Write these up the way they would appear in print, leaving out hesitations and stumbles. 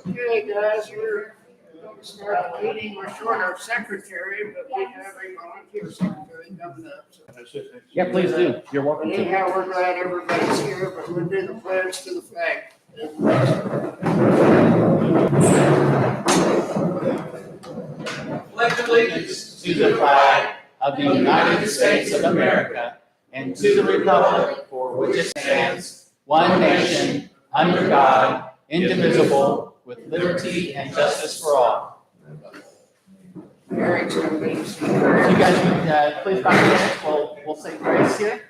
Okay, guys, we're going to start the meeting. We're short our secretary, but we have a volunteer secretary coming up. So. Yeah, please do. You're welcome But to. anyhow, we're glad everybody's here, but we'll do the pledge to the flag. Pledge allegiance to the flag of the United States of America and to the republic for which it stands, one nation, under God, indivisible, with liberty and justice for all. Eric's going to lead us. You guys please bow your heads. We'll say grace here.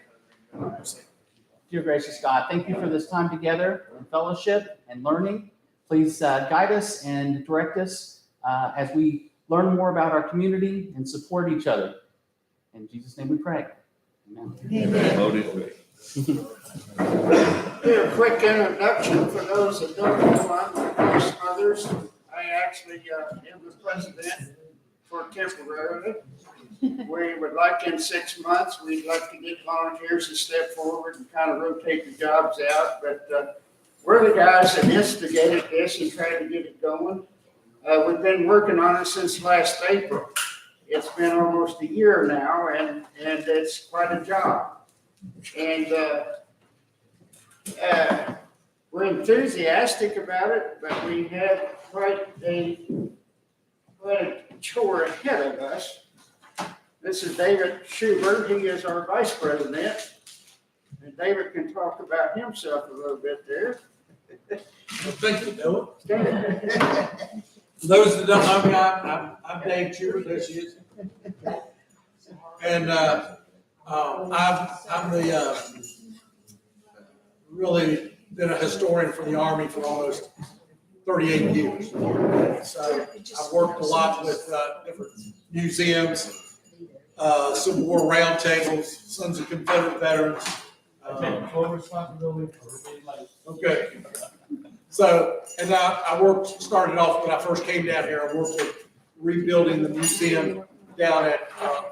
Dear gracious God, thank you for this time together in fellowship and learning. Please guide us and direct us as we learn more about our community and support each other. In Jesus' name we pray. Amen. Amen. Do a quick introduction for those that don't know. I'm like others. I actually am the president for temporarily. We would like in 6 months, we'd like to get volunteers to step forward and kind of rotate the jobs out. But we're the guys that instigated this and tried to get it going. We've been working on it since last April. It's been almost a year now, and it's quite a job. And we're enthusiastic about it, but we have quite a chore ahead of us. This is David Schubert. He is our vice president. And David can talk about himself a little bit there. Well, thank you, Bill. Stand. For those that don't know me, I'm Dave Schubert, there she is. And I'm the really been a historian for the Army for almost 38 years. So I've worked a lot with different museums, Civil War roundtables, Sons of Confederate Veterans. Okay. So, and I started off when I first came down here, I worked with rebuilding the museum down at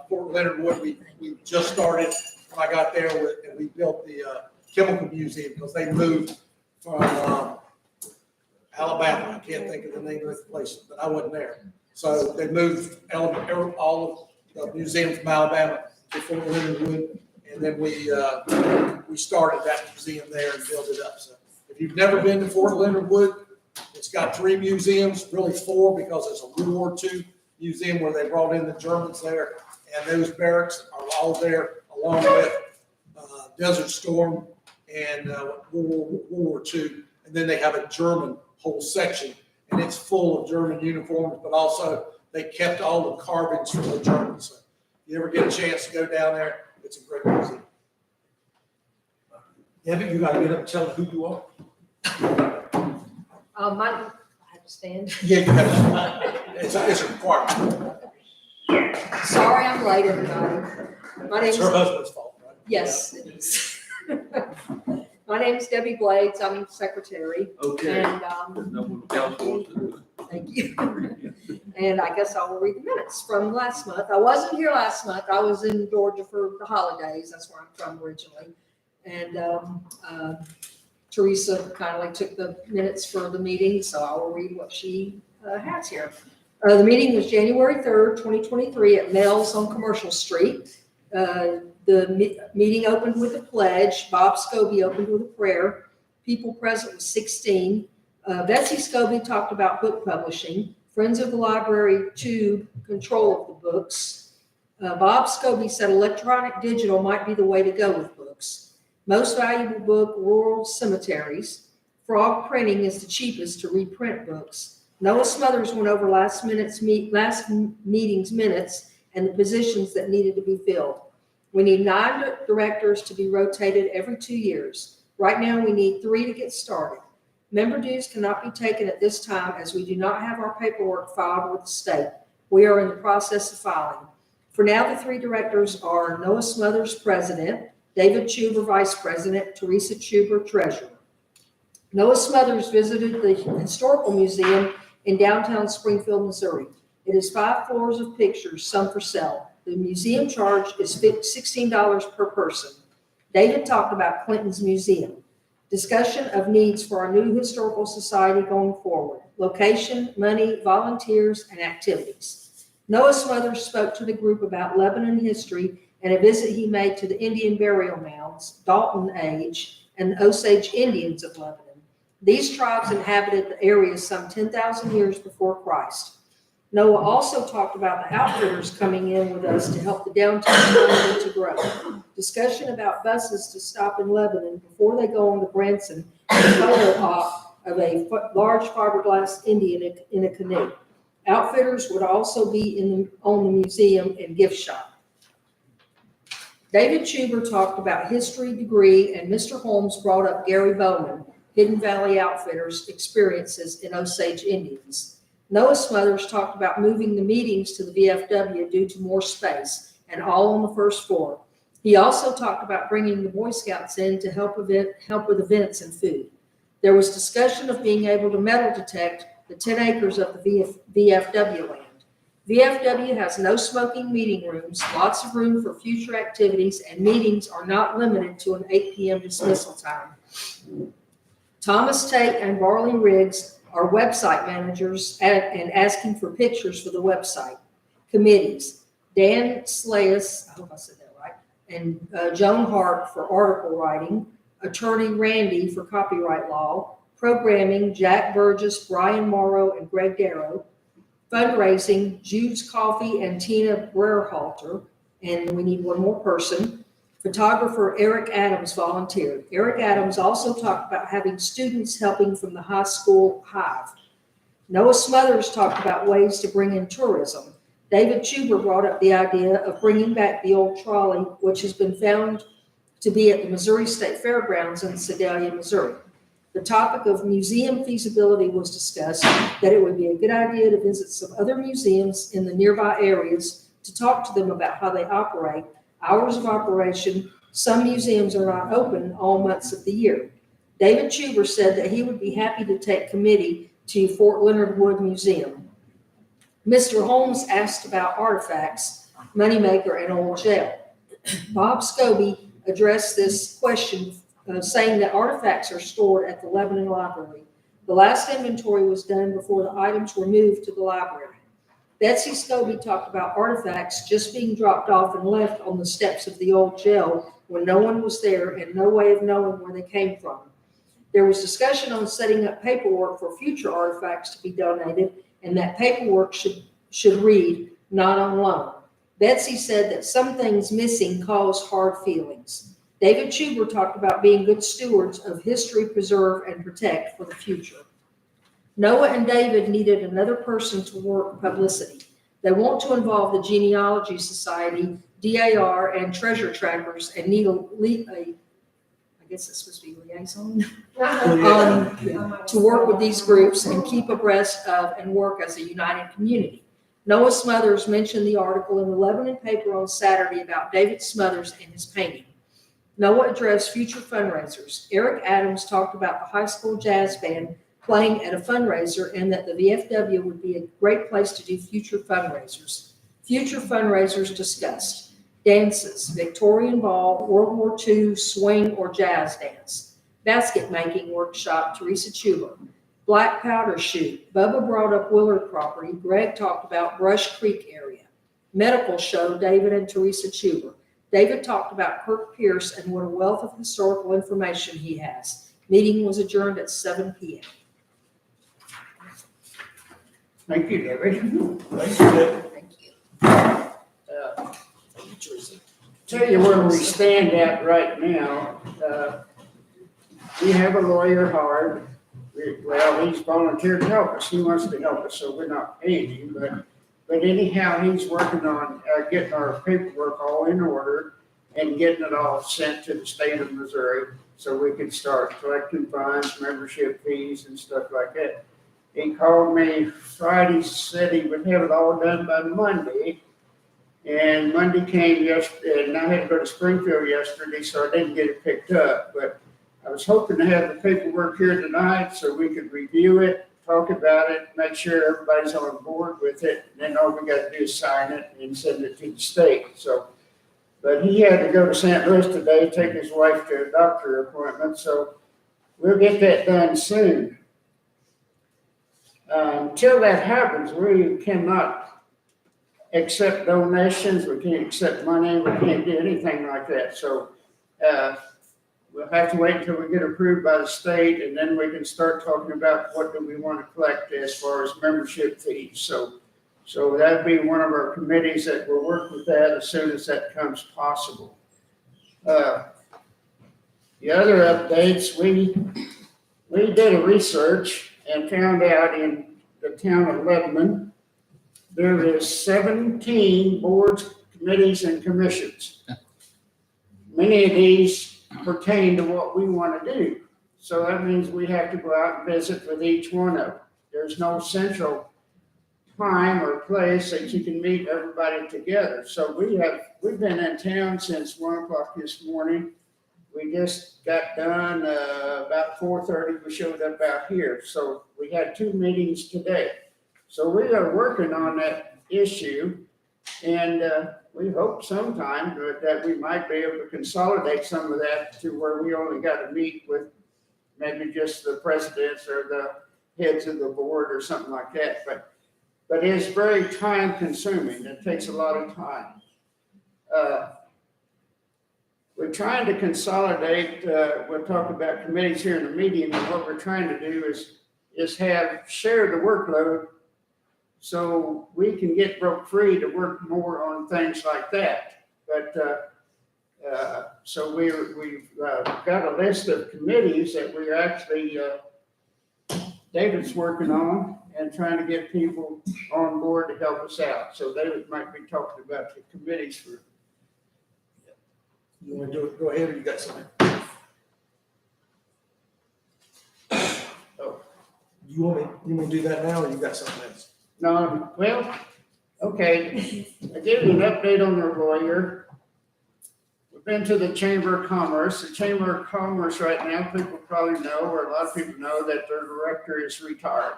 Fort Leonard Wood. We just started when I got there, and we built the chemical museum because they moved from Alabama. I can't think of the name of the place, but I wasn't there. So they moved all of the museum from Alabama to Fort Leonard Wood, and then we started that museum there and built it up. So if you've never been to Fort Leonard Wood, it's got 3 museums, really 4, because there's a World War II museum where they brought in the Germans there, and those barracks are all there, along with Desert Storm and World War II. And then they have a German whole section, and it's full of German uniforms, but also they kept all the carvings from the Germans. So if you ever get a chance to go down there, it's a great museum. Debbie, you gotta get up and tell them who you are. I have to stand. Yeah, you have it's a requirement. Sorry, I'm late, everybody. My It's name's, her husband's fault, right? yes, it is. My name's Debbie Blades. I'm secretary. Okay. And, No one else wants to do thank you. And I guess I will read the minutes from last month. I wasn't here last month. I was in Georgia for the holidays. That's where I'm from originally. And Teresa kindly took the minutes for the meeting, so I will read what she has here. The meeting was January 3rd, 2023 at Mel's on Commercial Street. The meeting opened with a pledge. Bob Scobie opened with a prayer. People present was 16. Betsy Scobie talked about book publishing. Friends of the Library tube control of the books. Bob Scobie said electronic digital might be the way to go with books. Most valuable book, Rural Cemeteries. Frog printing is the cheapest to reprint books. Noah Smothers went over last meeting's minutes and the positions that needed to be filled. We need 9 directors to be rotated every 2 years. Right now, we need 3 to get started. Member dues cannot be taken at this time as we do not have our paperwork filed with the state. We are in the process of filing. For now, the 3 directors are Noah Smothers, president, David Chuber, vice president, Teresa Chuber, treasurer. Noah Smothers visited the Historical Museum in downtown Springfield, Missouri. It is 5 floors of pictures, some for sale. The museum charge is $16 per person. David talked about Clinton's museum. Discussion of needs for our new historical society going forward. location, money, volunteers, and activities. Noah Smothers spoke to the group about Lebanon history and a visit he made to the Indian burial mounds, Dalton Age, and the Osage Indians of Lebanon. These tribes inhabited the area some 10,000 years before Christ. Noah also talked about the outfitters coming in with us to help the downtown economy to grow. Discussion about buses to stop in Lebanon before they go on to Branson, and photo op of a large fiberglass Indian in a canoe. Outfitters would also be on the museum and gift shop. David Chuber talked about history degree, and Mr. Holmes brought up Gary Bowman, Hidden Valley Outfitters experiences in Osage Indians. Noah Smothers talked about moving the meetings to the VFW due to more space, and all on the first floor. He also talked about bringing the Boy Scouts in to help with events and food. There was discussion of being able to metal detect the 10 acres of the VFW land. VFW has no smoking meeting rooms, lots of room for future activities, and meetings are not limited to an 8 p.m. dismissal time. Thomas Tate and Barley Riggs are website managers and asking for pictures for the website. Committees, Dan Slayes, I hope I said that right, and Joan Hart for article writing, Attorney Randy for copyright law, programming, Jack Burgess, Brian Morrow, and Greg Darrow, fundraising, Jude's Coffee and Tina Brerhalter, and we need one more person. Photographer Eric Adams volunteered. Eric Adams also talked about having students helping from the high school Hive. Noah Smothers talked about ways to bring in tourism. David Chuber brought up the idea of bringing back the old trolley, which has been found to be at the Missouri State Fairgrounds in Sedalia, Missouri. The topic of museum feasibility was discussed, that it would be a good idea to visit some other museums in the nearby areas to talk to them about how they operate, hours of operation. Some museums are not open all months of the year. David Chuber said that he would be happy to take committee to Fort Leonard Wood Museum. Mr. Holmes asked about artifacts, Moneymaker, and Old Jail. Bob Scobie addressed this question, saying that artifacts are stored at the Lebanon Library. The last inventory was done before the items were moved to the library. Betsy Scobie talked about artifacts just being dropped off and left on the steps of the old jail when no one was there and no way of knowing where they came from. There was discussion on setting up paperwork for future artifacts to be donated, and that paperwork should read, not on loan. Betsy said that some things missing cause hard feelings. David Chuber talked about being good stewards of history, preserve, and protect for the future. Noah and David needed another person to work publicity. They want to involve the Genealogy Society, DAR, and Treasure Trackers, and need I guess it's supposed to be liaison, to work with these groups and keep abreast of and work as a united community. Noah Smothers mentioned the article in the Lebanon paper on Saturday about David Smothers and his painting. Noah addressed future fundraisers. Eric Adams talked about the high school jazz band playing at a fundraiser and that the VFW would be a great place to do future fundraisers. Future fundraisers discussed: dances, Victorian ball, World War II swing or jazz dance, basket making workshop, Teresa Chuber, black powder shoot. Bubba brought up Willard property. Greg talked about Brush Creek area. Medical show, David and Teresa Chuber. David talked about Kirk Pierce and what a wealth of historical information he has. Meeting was adjourned at 7 p.m. Thank you, David. Thank you, David. Thank you. Tell you where we stand at right now. We have a lawyer hired. Well, he's volunteered to help us. He wants to help us, so we're not paying him. But anyhow, he's working on getting our paperwork all in order and getting it all sent to the state of Missouri so we can start collecting fines, membership fees, and stuff like that. He called me Friday, said he would have it all done by Monday. And Monday came yesterday, and I had to go to Springfield yesterday, so I didn't get it picked up. But I was hoping to have the paperwork here tonight so we could review it, talk about it, make sure everybody's on board with it. And then all we got to do is sign it and send it to the state. So, but he had to go to St. Louis today, take his wife to a doctor appointment. So we'll get that done soon. Until that happens, we cannot accept donations, we can't accept money, we can't do anything like that. So we'll have to wait until we get approved by the state, and then we can start talking about what do we want to collect as far as membership fees. So that'd be one of our committees that will work with that as soon as that becomes possible. The other updates, we did a research and found out in the town of Lebanon, there is 17 boards, committees, and commissions. Many of these pertain to what we want to do. So that means we have to go out and visit with each one of them. There's no central time or place that you can meet everybody together. So we've been in town since 1 o'clock this morning. We just got done about 4:30. We showed up out here. So we had 2 meetings today. So we are working on that issue, and we hope sometime that we might be able to consolidate some of that to where we only got to meet with maybe just the presidents or the heads of the board or something like that. But it's very time consuming. It takes a lot of time. We're trying to consolidate, we'll talk about committees here in the meeting, and what we're trying to do is share the workload so we can get broke free to work more on things like that. But so we've got a list of committees that we're actually, David's working on and trying to get people on board to help us out. So David might be talking about the committees for. You want to do it? Go ahead, or you got something? Oh. You want to do that now, or you got something else? No, well, okay, I give you an update on our lawyer. We've been to the Chamber of Commerce. The Chamber of Commerce right now, people probably know, or a lot of people know, that their director is retired.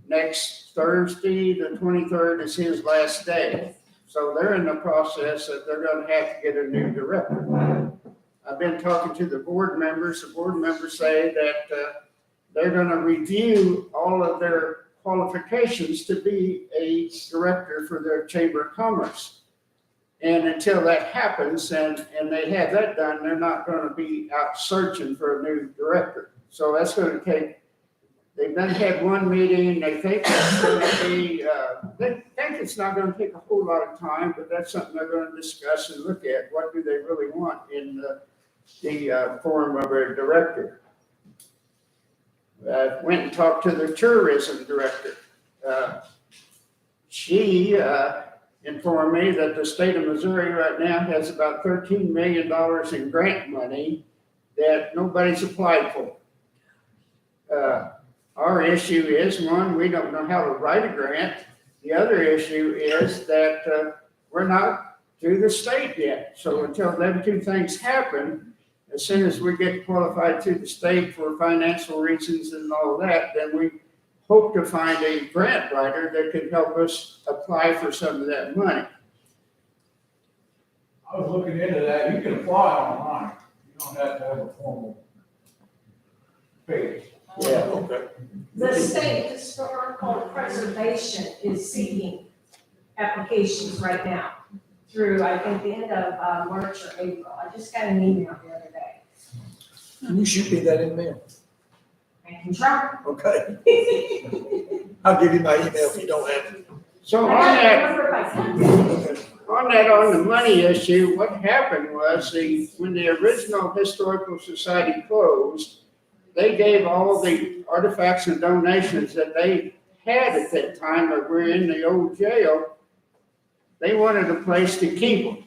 Next Thursday, the 23rd, is his last day. So they're in the process that they're gonna have to get a new director. I've been talking to the board members. The board members say that they're gonna review all of their qualifications to be a director for their Chamber of Commerce. And until that happens and they have that done, they're not gonna be out searching for a new director. So that's gonna take, they've done had 1 meeting, they think it's gonna be, they think it's not gonna take a whole lot of time, but that's something they're gonna discuss and look at. What do they really want in the form of a director? I went and talked to the tourism director. She informed me that the state of Missouri right now has about $13 million in grant money that nobody's applied for. Our issue is, one, we don't know how to write a grant. The other issue is that we're not through the state yet. So until them 2 things happen, as soon as we get qualified through the state for financial reasons and all that, then we hope to find a grant writer that can help us apply for some of that money. I was looking into that. You can apply online. You don't have to have a formal page. Yeah. Okay. The state historical preservation is seeking applications right now through, I think, the end of March or April. I just got an email the other day. Can you shoot me that in mail? I can try. Okay. I'll give you my email if you don't have it. So on I that, can't remember if I sent it. on the money issue, what happened was when the original Historical Society closed, they gave all the artifacts and donations that they had at that time that were in the old jail. They wanted a place to keep them.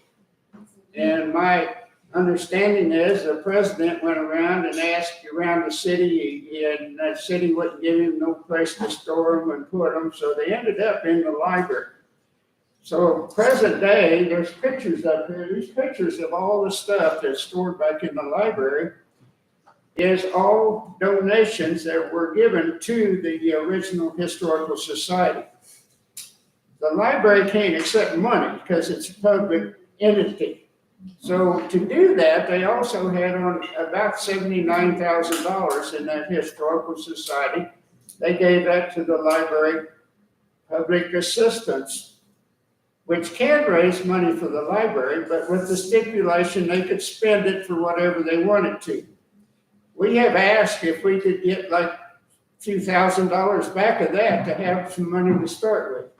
And my understanding is the president went around and asked around the city, and the city wouldn't give him no place to store them and put them, so they ended up in the library. So present day, there's pictures up here. These pictures of all the stuff that's stored back in the library is all donations that were given to the original Historical Society. The library can't accept money because it's a public entity. So to do that, they also had on about $79,000 in that Historical Society they gave that to the library public assistance, which can raise money for the library, but with the stipulation they could spend it for whatever they wanted to. We have asked if we could get like $2,000 back of that to have some money to start with.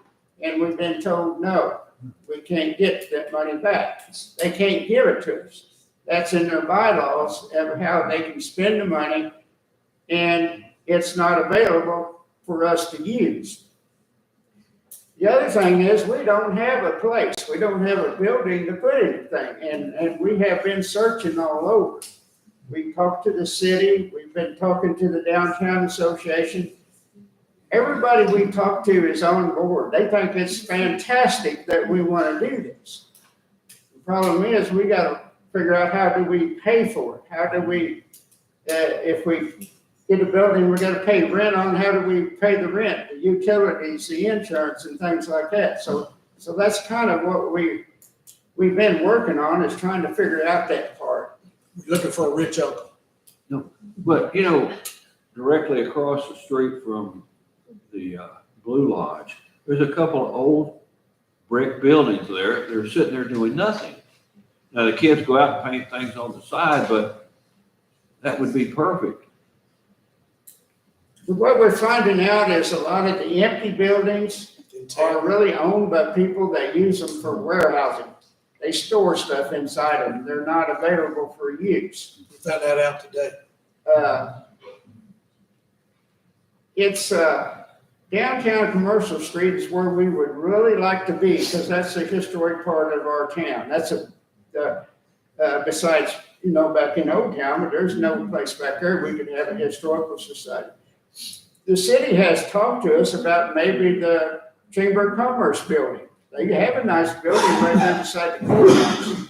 And we've been told, no, we can't get that money back. They can't give it to us. That's in their bylaws of how they can spend the money, and it's not available for us to use. The other thing is we don't have a place. We don't have a building to put anything. And we have been searching all over. We talked to the city. We've been talking to the Downtown Association. Everybody we talk to is on board. They think it's fantastic that we want to do this. The problem is we got to figure out how do we pay for it? How do we, if we get a building, we're going to pay rent on, how do we pay the rent, the utilities, the insurance, and things like that. So that's kind of what we've been working on, is trying to figure out that part. We're looking for a rich uncle. But, you know, directly across the street from the Blue Lodge, there's a couple of old brick buildings there. They're sitting there doing nothing. Now, the kids go out and paint things on the side, but that would be perfect. What we're finding out is a lot of the empty buildings are really owned by people that use them for warehousing. They store stuff inside them. They're not available for use. We found that out today. It's downtown Commercial Street is where we would really like to be, because that's a historic part of our town. That's besides, you know, back in Old Town, but there's no place back there we could have a historical society. The city has talked to us about maybe the Chamber of Commerce building. They have a nice building right there beside the courthouse.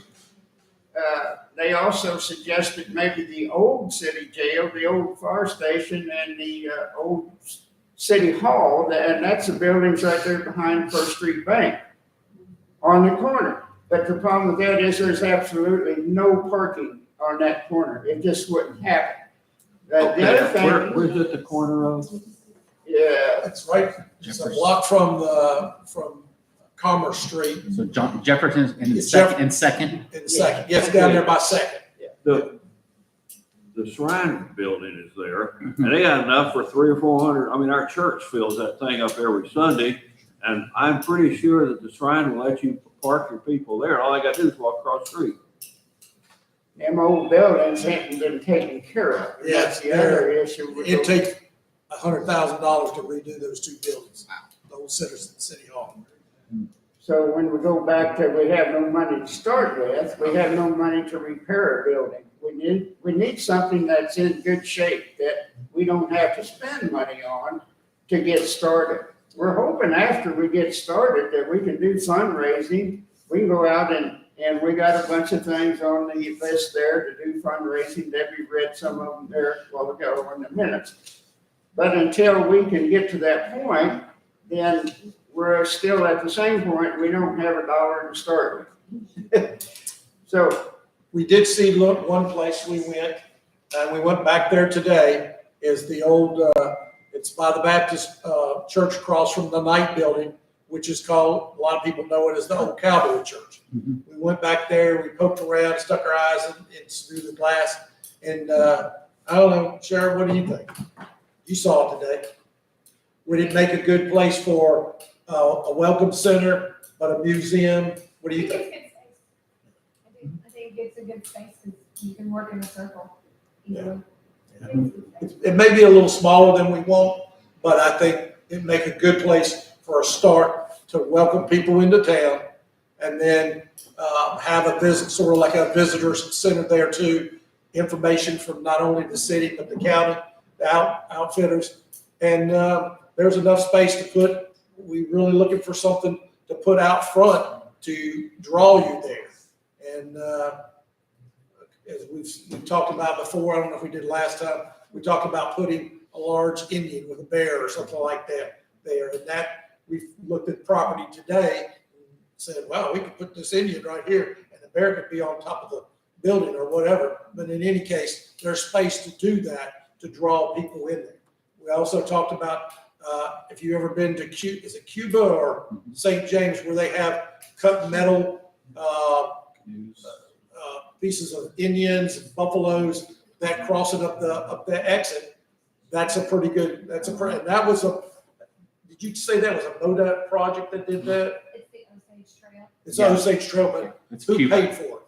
They also suggested maybe the old city jail, the old fire station, and the old city hall, and that's the buildings right there behind First Street Bank on the corner. But the problem with that is there's absolutely no parking on that corner. It just wouldn't happen. The other thing, Where's it the corner of? yeah, That's right. It's a block from Commerce Street So Jefferson in It's second, in Second. Yes, down there by Second. The Shrine building is there, and they got enough for 300 or 400. I mean, our church fills that thing up every Sunday, and I'm pretty sure that the Shrine will let you park your people there. All they got to do is walk across the street. them old buildings haven't been taken care of. Yeah, That's the other issue. It'd take $100,000 to redo those two buildings, the old City Hall. So when we go back to, we have no money to start with, we have no money to repair a building. We need something that's in good shape that we don't have to spend money on to get started. We're hoping after we get started that we can do fundraising. We can go out and we got a bunch of things on the list there to do fundraising. Debbie read some of them there a while ago in the minutes. But until we can get to that point, then we're still at the same point. We don't have a dollar to start with. So We did see, look, one place we went, and we went back there today, is the old, it's by the Baptist church across from the Knight building, which is called, a lot of people know it as the old Cowboy Church. We went back there, we poked around, stuck our eyes in through the glass, and I don't know, Sharon, what do you think? You saw it today. Would it make a good place for a welcome center, but a museum? What do you think? I think it's a good space, because you can work in a circle. Yeah. It may be a little smaller than we want, but I think it'd make a good place for a start to welcome people into town, and then have a visit, sort of like a visitor center there too. Information from not only the city, but the county, the outfitters. And there's enough space to put, we're really looking for something to put out front to draw you there. And as we've talked about before, I don't know if we did last time, we talked about putting a large Indian with a bear or something like that there. And that, we've looked at property today and said, wow, we could put this Indian right here and the bear could be on top of the building or whatever. But in any case, there's space to do that, to draw people in there. We also talked about, if you ever been to is it Cuba or St. James, where they have cut metal, pieces of Indians and buffaloes that cross it up the exit. That's a pretty good, and that was did you say that was a MoDOT project that did that? It's the Osage Trail. It's Osage Trail, but It's who Cuba. paid for it?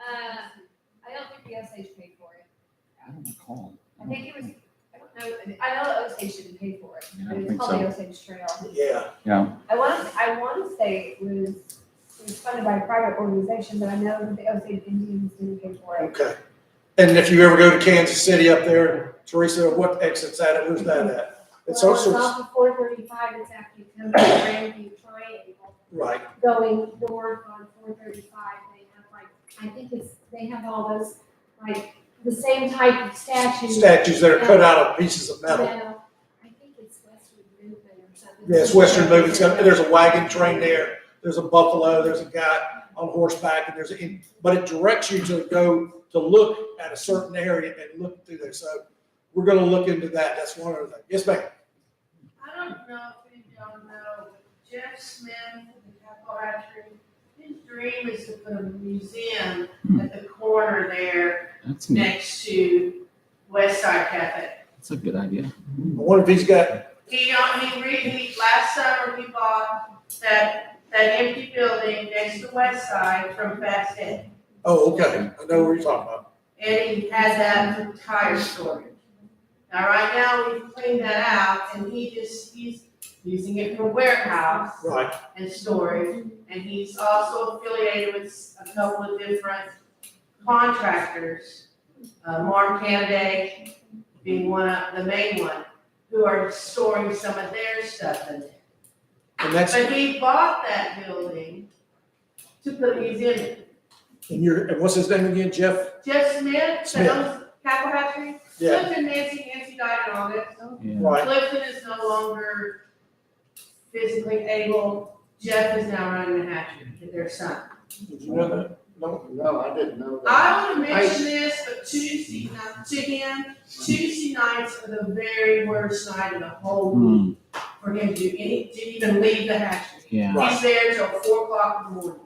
I don't think the Osage paid for it. I don't recall. I think it was, I don't know, I know the Osage didn't pay for it, Yeah, I but it's think called the so. Osage Trail. Yeah, I want to say it was funded by a private organization, but I know that the Osage Indians didn't pay for it. okay. And if you ever go to Kansas City up there, Teresa, what exit's at? Where's that at? It's Well, also, off of 435, it's actually coming to Grandview Triangle. right, Going north on 435, they have like, I think they have all those, like, the same type of statues. statues that are cut out of pieces of metal. Yeah, I think it's Western Movement or something. Yeah, it's Western Movement. There's a wagon train there. There's a buffalo. There's a guy on horseback, and but it directs you to go to look at a certain area and look through there. So we're going to look into that. That's one of the things. Yes, ma'am. I don't know if you don't know, but Jeff Smith, the Capital Hatchery, his dream is to put a museum at the corner there That's neat. next to West Side Cafe. That's a good idea. I wonder if he's got, Last summer, he bought that empty building next to West Side from Fast Ed. oh, okay. I know what you're talking about. And he had that for tire storage. Now, right now, we've cleaned that out, and he's using it for warehouse Right. and storage. And he's also affiliated with a couple of different contractors, Mark Canday being the main one, who are storing some of their stuff in there. And that's, But he bought that building to put a museum in. and what's his name again? Jeff? Jeff Smith, Smith. that owns Capital Hatchery. Yeah. Clifton, Nancy died in August. Yeah. Right. Clifton is no longer physically able. Jeff is now running the hatchery with their son. Did you know that? No. No, I didn't know that. I would have mentioned this, but Tuesday nights are the very worst night of the whole week for him to even leave the hatchery. Yeah. He's there till 4:00 in the morning,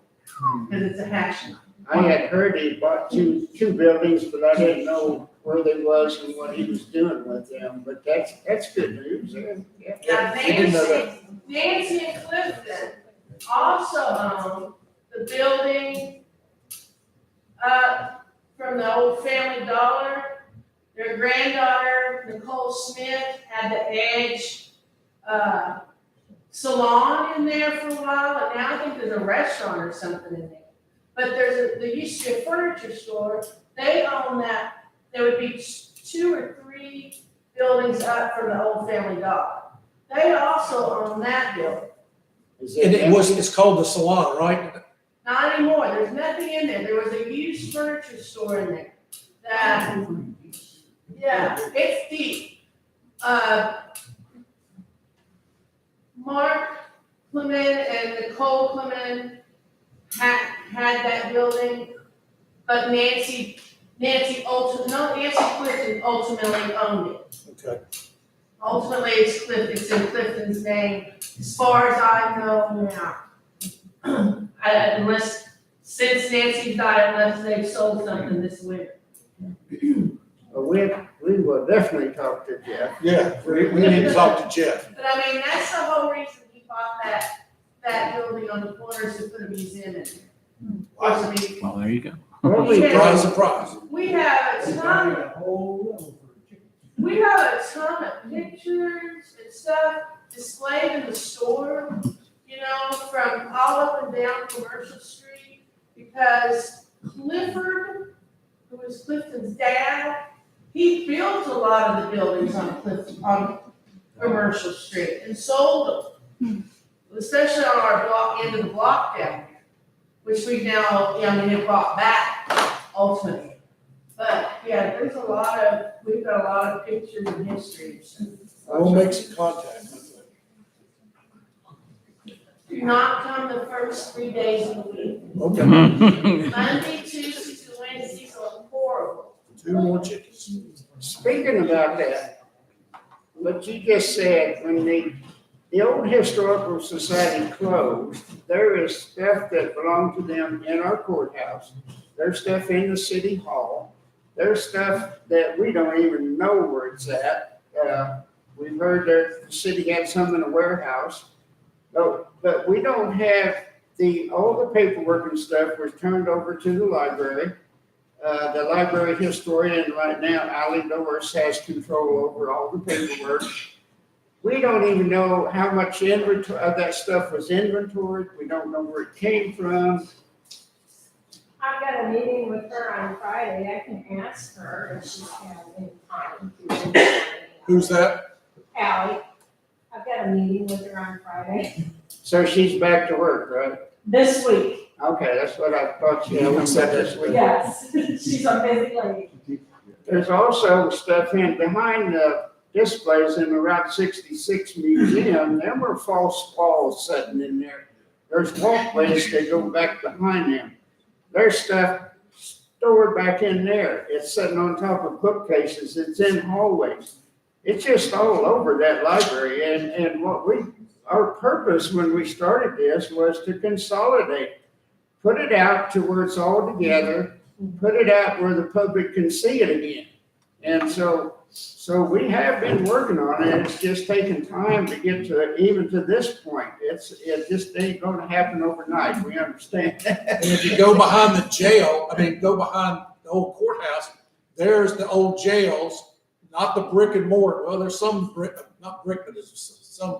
because it's a hatchery. I had heard he bought two buildings, but I didn't know where they was and what he was doing with them, but that's good news. Yeah. Now, I didn't know that. Nancy and Clifton also own the building from the old Family Dollar. Their granddaughter, Nicole Smith, had the Edge salon in there for a while, and now I think there's a restaurant or something in there. But there used to be a furniture store. They own that. There would be 2 or 3 buildings up from the old Family Dollar. They also own that building. Is And it's called the Salon, right? Not anymore. There's nothing in there. There was a used furniture store in there. That, yeah, it's deep. Mark Clement and Nicole Clement had that building, but Nancy Clifton ultimately owned it. Okay. Ultimately, it's in Clifton's name, as far as I know now. Unless, since Nancy's died, unless they've sold something this winter. We will definitely talk to Jeff. Yeah, we need to talk to Jeff. But I mean, that's the whole reason he bought that building on the corner, is to put a museum in there. Wow. Well, there you go. Surprise, surprise. We have a ton, A whole level for chickens. we have a ton of pictures and stuff displayed in the store, from all up and down Commercial Street, because Clifford, who was Clifton's dad, he built a lot of the buildings on Commercial Street and sold them, especially on our end of the block down there, which we now, have bought back ultimately. But yeah, we've got a lot of pictures and history. We'll make some contact. Do not come the first 3 days of the week. Okay, Monday, Tuesdays, and Wednesdays are horrible. 2 more chickens. Speaking about that, what you just said, when the old historical society closed, there is stuff that belonged to them in our courthouse. There's stuff in the city hall. There's stuff that we don't even know where it's at. We've heard that the city had some in a warehouse. But we don't have all the paperwork and stuff was turned over to the library. The library historian right now, Ali Doris, has control over all the paperwork. We don't even know how much inventory of that stuff was inventoried. We don't know where it came from. I've got a meeting with her on Friday. I can ask her if she's had any time. Who's that? Allie. I've got a meeting with her on Friday. So she's back to work, right? This week, Okay, that's what I thought she Yeah, we had said said this week. yes. She's a busy lady. There's also stuff in behind the displays in the Route 66 museum. There were false walls sitting in there. There's walkways that go back behind them. There's stuff stored back in there. It's sitting on top of bookcases. It's in hallways. It's just all over that library. And our purpose when we started this was to consolidate, put it out to where it's all together, put it out where the public can see it again. And so we have been working on it. It's just taken time to get to it, even to this point. It just ain't gonna happen overnight. We understand that. And if you go behind the jail, go behind the old courthouse, there's the old jails, not the brick and mortar. Well, there's some brick, not brick, but there's some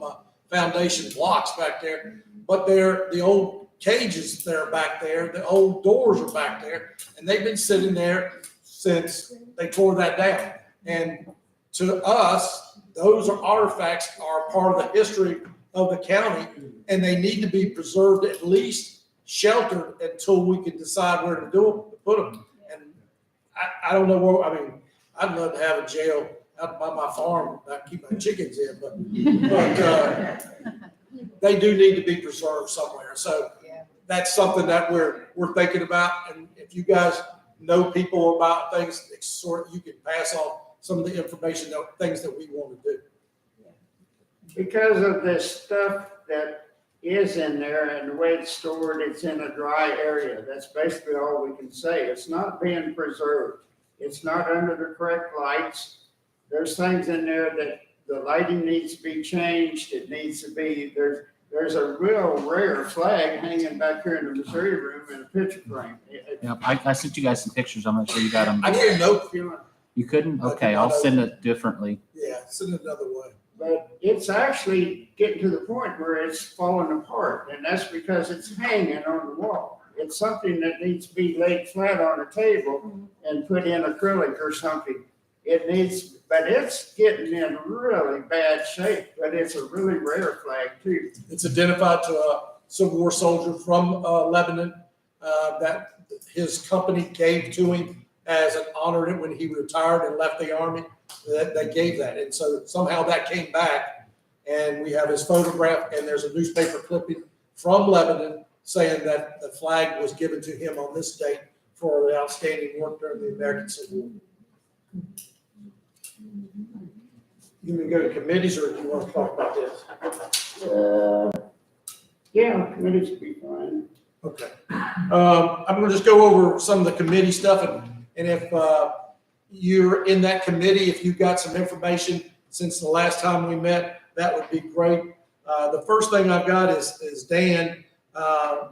foundation blocks back there. But the old cages that are back there, the old doors are back there, and they've been sitting there since they tore that down. And to us, those are artifacts are part of the history of the county, and they need to be preserved, at least sheltered until we can decide where to put them. And I don't know where, I'd love to have a jail out by my farm that I keep my chickens in, but they do need to be preserved somewhere. So that's something that we're thinking about. And if you guys know people about things, you can pass on some of the information, things that we want to do. Because of this stuff that is in there and the way it's stored, it's in a dry area. That's basically all we can say. It's not being preserved. It's not under the correct lights. There's things in there that the lighting needs to be changed. It needs to be, there's a real rare flag hanging back here in the Missouri room in a picture frame. Yep, I sent you guys some pictures. I'm not sure you got them. I didn't know. You couldn't? Okay, I'll send it differently. Yeah, send it another way. But it's actually getting to the point where it's falling apart, and that's because it's hanging on the wall. It's something that needs to be laid flat on a table and put in acrylic or something. But it's getting in really bad shape, but it's a really rare flag too. It's identified to a Civil War soldier from Lebanon that his company gave to him as an honor when he retired and left the Army. They gave that. And so somehow that came back, and we have his photograph, and there's a newspaper clipping from Lebanon saying that the flag was given to him on this date for the outstanding work during the American Civil War. You can go to committees, or do you want to talk about this? Yeah, committees would be fine. Okay. I'm going to just go over some of the committee stuff, and if you're in that committee, if you've got some information since the last time we met, that would be great. The first thing I've got is Dan. I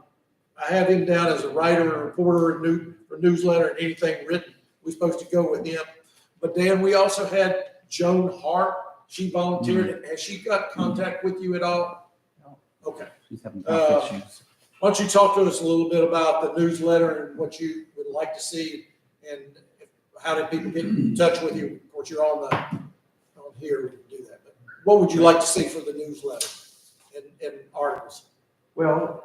have him down as a writer and reporter for newsletter and anything written. We're supposed to go with him. But Dan, we also had Joan Hart. She volunteered. Has she got contact with you at all? No. Okay. She's having health issues. Why don't you talk to us a little bit about the newsletter and what you would like to see, and how did people get in touch with you? Of course, you're on here, we can do that. But what would you like to see for the newsletter and articles? Well,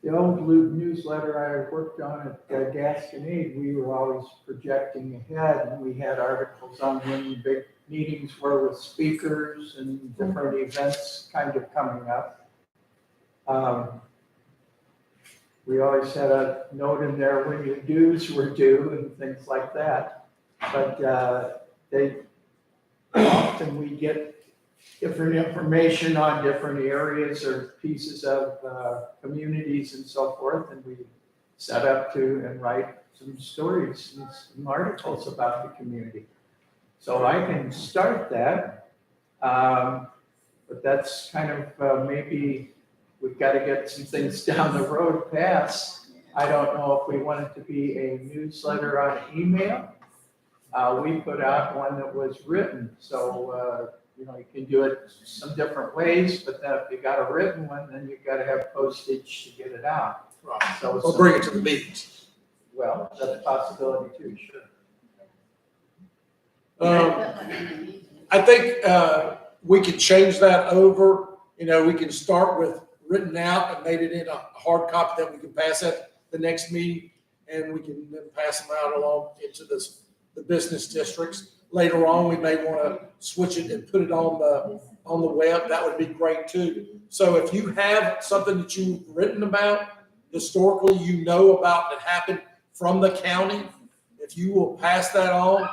the old newsletter I worked on at Gasconade, we were always projecting ahead, and we had articles on when big meetings were with speakers and different events kind of coming up. We always had a note in there when your dues were due and things like that. But often we get different information on different areas or pieces of communities and so forth, and we set up to and write some stories and some articles about the community. So I can start that, but that's kind of maybe we've got to get some things down the road past. I don't know if we want it to be a newsletter on email. We put out one that was written, so you know, you can do it some different ways, but then if you got a written one, then you've got to have postage to get it out. Right. So Or bring it to the meetings. well, that's a possibility too, sure. I think we can change that over. You know, we can start with written out and made it in a hard copy that we can pass at the next meeting, and we can then pass them out along into the business districts. Later on, we may want to switch it and put it on the web. That would be great too. So if you have something that you've written about historically, you know about that happened from the county, if you will pass that on,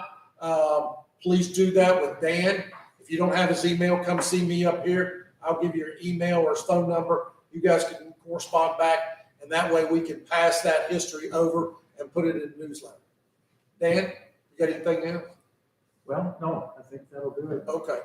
please do that with Dan. If you don't have his email, come see me up here. I'll give you your email or his phone number. You guys can correspond back, and that way we can pass that history over and put it in the newsletter. Dan, you got anything else? Well, no, I think that'll do it. Okay.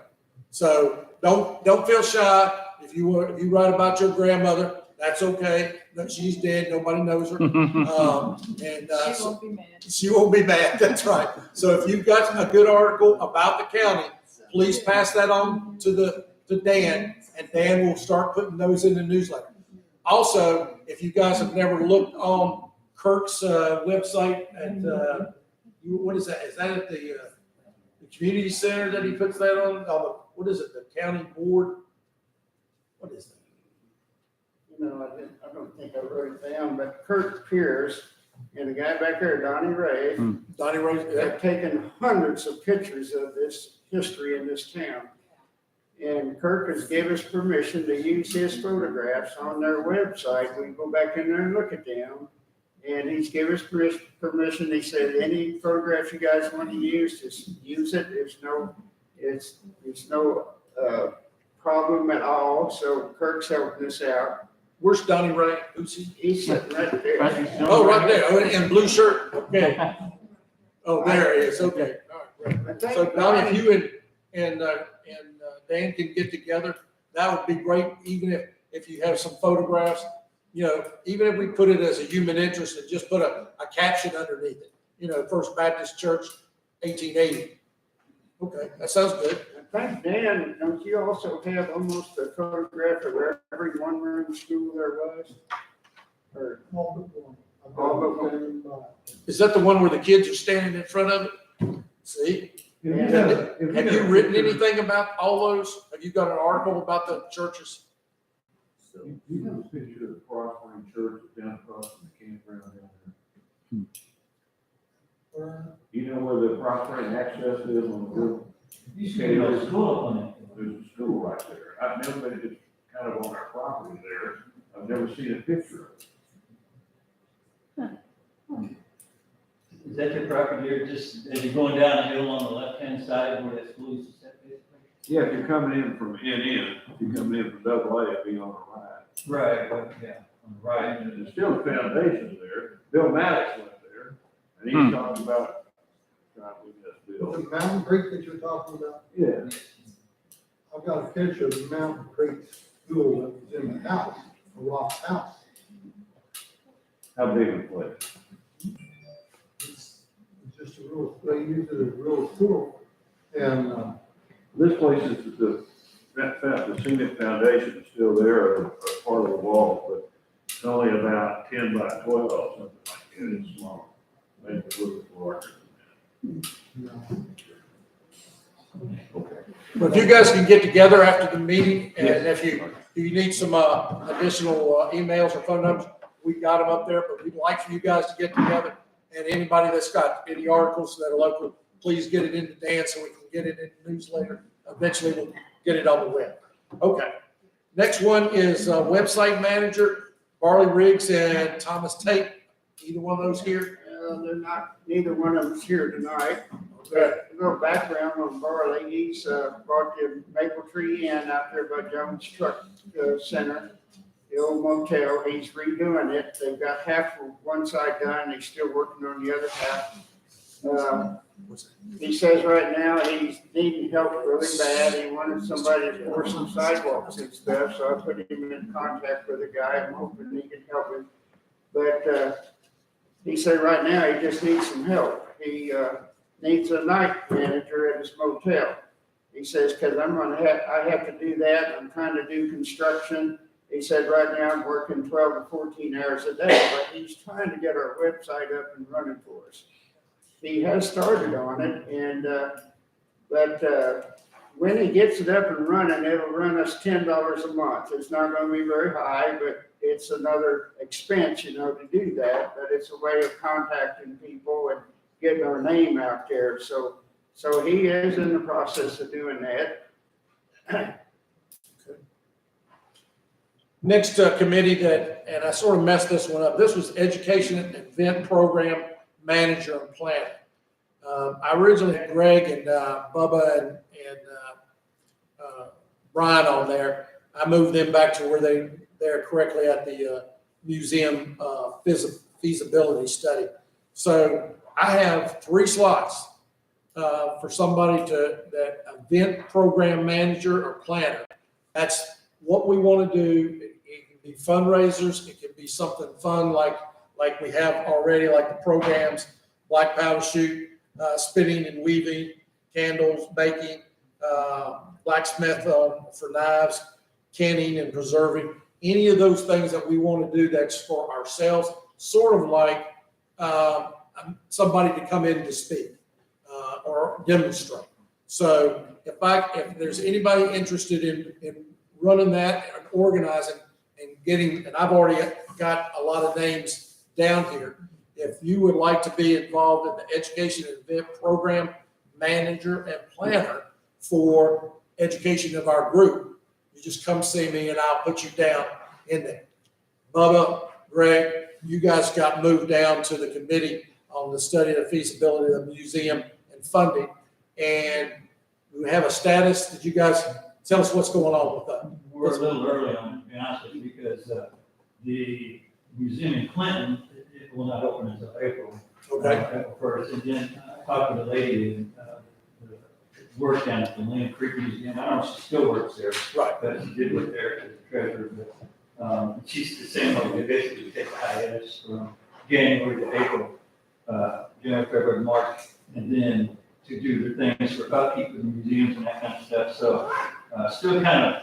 So don't feel shy. If you write about your grandmother, that's okay. No, she's dead. Nobody knows her. She won't be mad. She won't be mad. That's right. So if you've got a good article about the county, please pass that on to Dan, and Dan will start putting those in the newsletter. Also, if you guys have never looked on Kirk's website at what is that? Is that at the community center that he puts that on? What is it? The county board? What is that? You know, I don't think I wrote it down, but Kurt Pierce and the guy back there, Donnie Ray, Donnie Rose. have taken hundreds of pictures of this history in this town. And Kirk has gave us permission to use his photographs on their website. We can go back in there and look at them. And he's given us permission. He said, any photographs you guys want to use, just use it. It's no problem at all. So Kirk's helping us out. Where's Donnie Ray? Who's he? He's sitting right there. Oh, right there. Oh, in blue shirt. Okay. Oh, there he is. Okay. All right. I think So Donnie, if you and Dan can get together, that would be great. Even if you have some photographs, you know, even if we put it as a human interest and just put a caption underneath it, you know, First Baptist Church, 1880. Okay, that sounds good. I think, Dan, don't you also have almost a photograph of every one-room school there was? Or all but one? Is that the one where the kids are standing in front of it? See? Have you written anything about all those? Have you got an article about the churches? You have a picture of the Prospering Church down across from the campground down there. You know where the Prospering access is on the road? You see a school on it. There's a school right there. I've never been, it's kind of on our property there. I've never seen a picture of it. Is that your property here, just as you're going down the hill on the left-hand side where that school is set basically? Yeah, if you're coming in from NN, if you're coming in from Double A, it'd be on the right. Right, yeah, on the right. And there's still a foundation there. Bill Maddox went there, and he talked about trying to do this The bill. Mountain Creek that you're talking about, Yeah. I've got a picture of the Mountain Creek school that was in the house, a rock house. How big a place? It's just a real, they use it as a real school. And, This place is the cement foundation is still there, or part of the wall, but it's only about 10 by 12, something like that. It's small. Maybe a little bit larger than But if you guys can get together after the meeting, and if you need some additional emails or phone numbers, we got them up there, but we'd like for you guys to get together. And anybody that's got any articles that are local, please get it into Dan so we can get it in the newsletter. Eventually, we'll get it on the web. Okay. Next one is website manager, Barley Riggs and Thomas Tate. Either one of those here? They're not, neither one of them's here tonight. A little background on Barley, he's bought the Maple Tree Inn out there by Jones Truck Center, the old motel. He's redoing it. They've got half of one side done, he's still working on the other half. He says right now he's needing help really bad. He wanted somebody to pour some sidewalks and stuff, so I put him in contact with a guy. I'm hoping he can help him. But he said right now he just needs some help. He needs a night manager at his motel. He says, because I have to do that. I'm trying to do construction. He said, right now I'm working 12 to 14 hours a day, but he's trying to get our website up and running for us. He has started on it, and but when he gets it up and running, it'll run us $10 a month. It's not going to be very high, but it's another expense, to do that. But it's a way of contacting people and getting our name out there. So he is in the process of doing that. Next committee and I sort of messed this one up. This was Education and Event Program Manager and Planner. I originally had Greg and Bubba and Brian on there. I moved them back to where they're correctly at the museum feasibility study. So I have 3 slots for somebody that event program manager or planner. That's what we want to do. It can be fundraisers. It can be something fun like we have already, like the programs, black powder shoot, spinning and weaving, candles, baking, blacksmith for knives, canning and preserving. Any of those things that we want to do that's for ourselves, sort of like somebody to come in to speak or demonstrate. So if there's anybody interested in running that and organizing and getting, and I've already got a lot of names down here. If you would like to be involved in the education and event program manager and planner for education of our group, you just come see me and I'll put you down in there. Bubba, Greg, you guys got moved down to the committee on the study of the feasibility of the museum and funding. And we have a status. Did you guys tell us what's going on with that? We're a little early on it, to be honest with you, because the museum in Clinton, it will not open until April. Okay. April 1st. And then I talked to the lady who worked down at the Land Creek Museum. I don't know if she still works there. Right. But she did work there as the treasurer. But she's the same way. They basically take a hiatus from January to April, January, February, March, and then to do the things for upkeep of the museums and that kind of stuff. So still kind of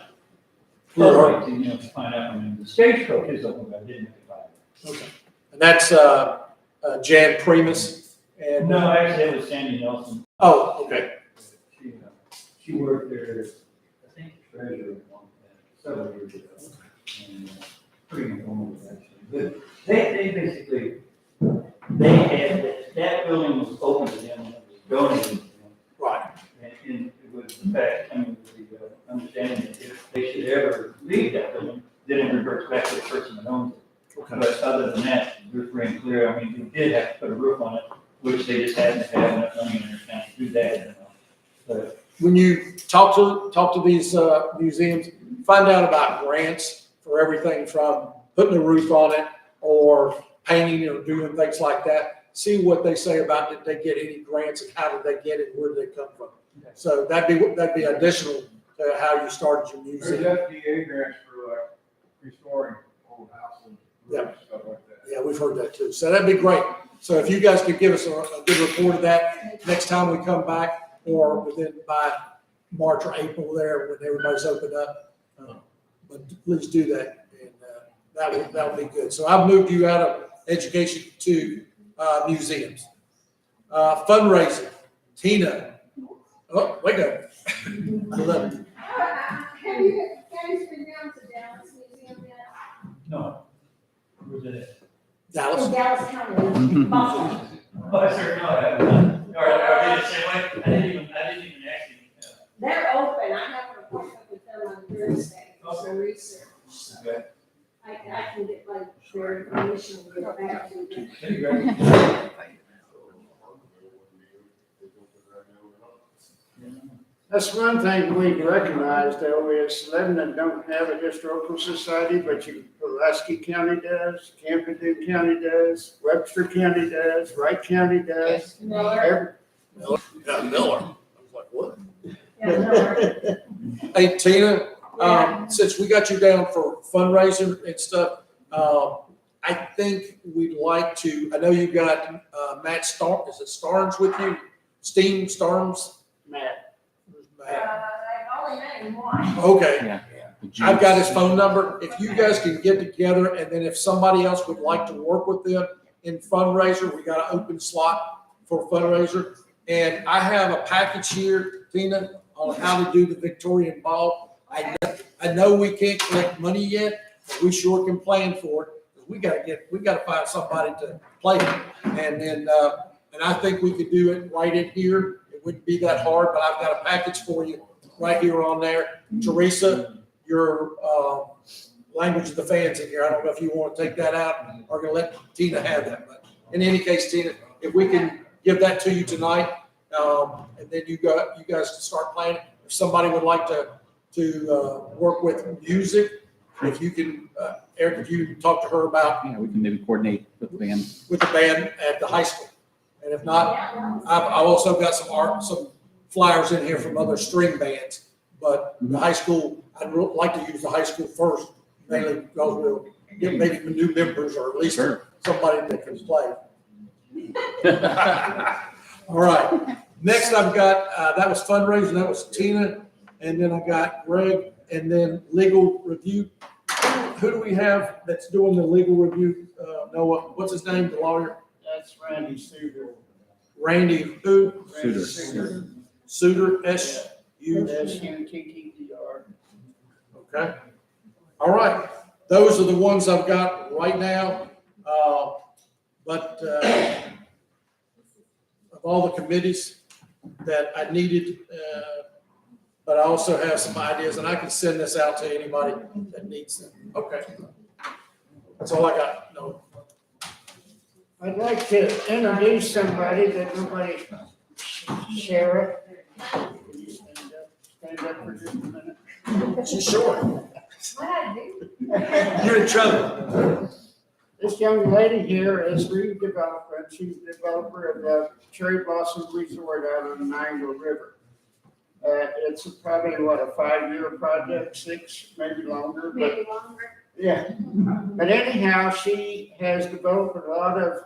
early to find out. I mean, the stagecoach is open, but I didn't make it by. Okay. And that's Jan Primus. And No, actually, it was Sandy Nelson. Oh, okay. She worked there, I think, treasurer several years ago. And pretty informative, actually. But they basically, they had, that building was open to them, and it was donated to them. Right. And it was, in fact, coming with the understanding that if they should ever leave that building, then it reverts back to the person that owns it. Okay. But other than that, they're free and clear. I mean, they did have to put a roof on it, which they just hadn't had enough money in their account to do that. But When you talk to these museums, find out about grants for everything from putting a roof on it or painting or doing things like that. See what they say about did they get any grants and how did they get it, where did they come from. So that'd be additional to how you started your museum. There's FDA grants for like restoring old houses, Yeah. stuff like that. Yeah, we've heard that too. So that'd be great. So if you guys could give us a good report of that next time we come back or within by March or April there when everybody's opened up. But please do that and that would be good. So I've moved you out of education to museums. Fundraising, Tina. Oh, wake up. I love it. Have you guys been down to Dallas Museum yet? no. Where's it at? Dallas. In Dallas County, Buffalo. Oh, I certainly know. I haven't. Or did it say what? I didn't even actually. They're open. I have an appointment with them on Thursday for some research. So Okay. I can get like their information and get back to you. There you go. That's one thing we recognize though, is Lebanon don't have a historical society, but Pulaski County does, Camden County does, Webster County does, Wright County does. Miller. Yeah, Miller. I was like, what? Yeah, Miller. Hey, Tina, since we got you down for fundraiser and stuff, I think we'd like to, I know you got, Matt is it Starnes with you? Steam Starnes? Matt. Who's I've Matt? only met him once. Okay. I've got his phone number. If you guys can get together, and then if somebody else would like to work with them in fundraiser, we got an open slot for fundraiser. And I have a package here, Tina, on how to do the Victorian ball. I know we can't collect money yet, but we sure can plan for it. We gotta find somebody to play it. And then, and I think we could do it right in here. It wouldn't be that hard, but I've got a package for you right here on there. Teresa, your language of the fans in here. I don't know if you want to take that out or gonna let Tina have that. But in any case, Tina, if we can give that to you tonight, and then you guys can start playing. If somebody would like to work with music, if you can, Eric, if you can talk to her about Yeah, we can maybe coordinate with the band. with the band at the high school. And if not, I've also got some flyers in here from other string bands. But the high school, I'd like to use the high school first, mainly because we'll get maybe new members or at least somebody that can play. All right. Next I've got, that was fundraising, that was Tina. And then I got Greg and then legal review. Who do we have that's doing the legal review? Noah, what's his name, the lawyer? That's Randy Suter. Randy who? Randy Suter. Suter, S-U. SUTTER. Okay. All right. Those are the ones I've got right now. But of all the committees that I needed, but I also have some ideas and I can send this out to anybody that needs them. Okay. That's all I got. No. I'd like to introduce somebody that nobody, Sheriff. Can you stand up for just a minute? She's short. What I do? You're in trouble. This young lady here is redeveloper, and she's the developer of the Cherry Blossom Resort out on the Niagara River. It's probably, a 5-year project, 6, maybe longer, but Maybe longer. yeah. But anyhow, she has developed a lot of,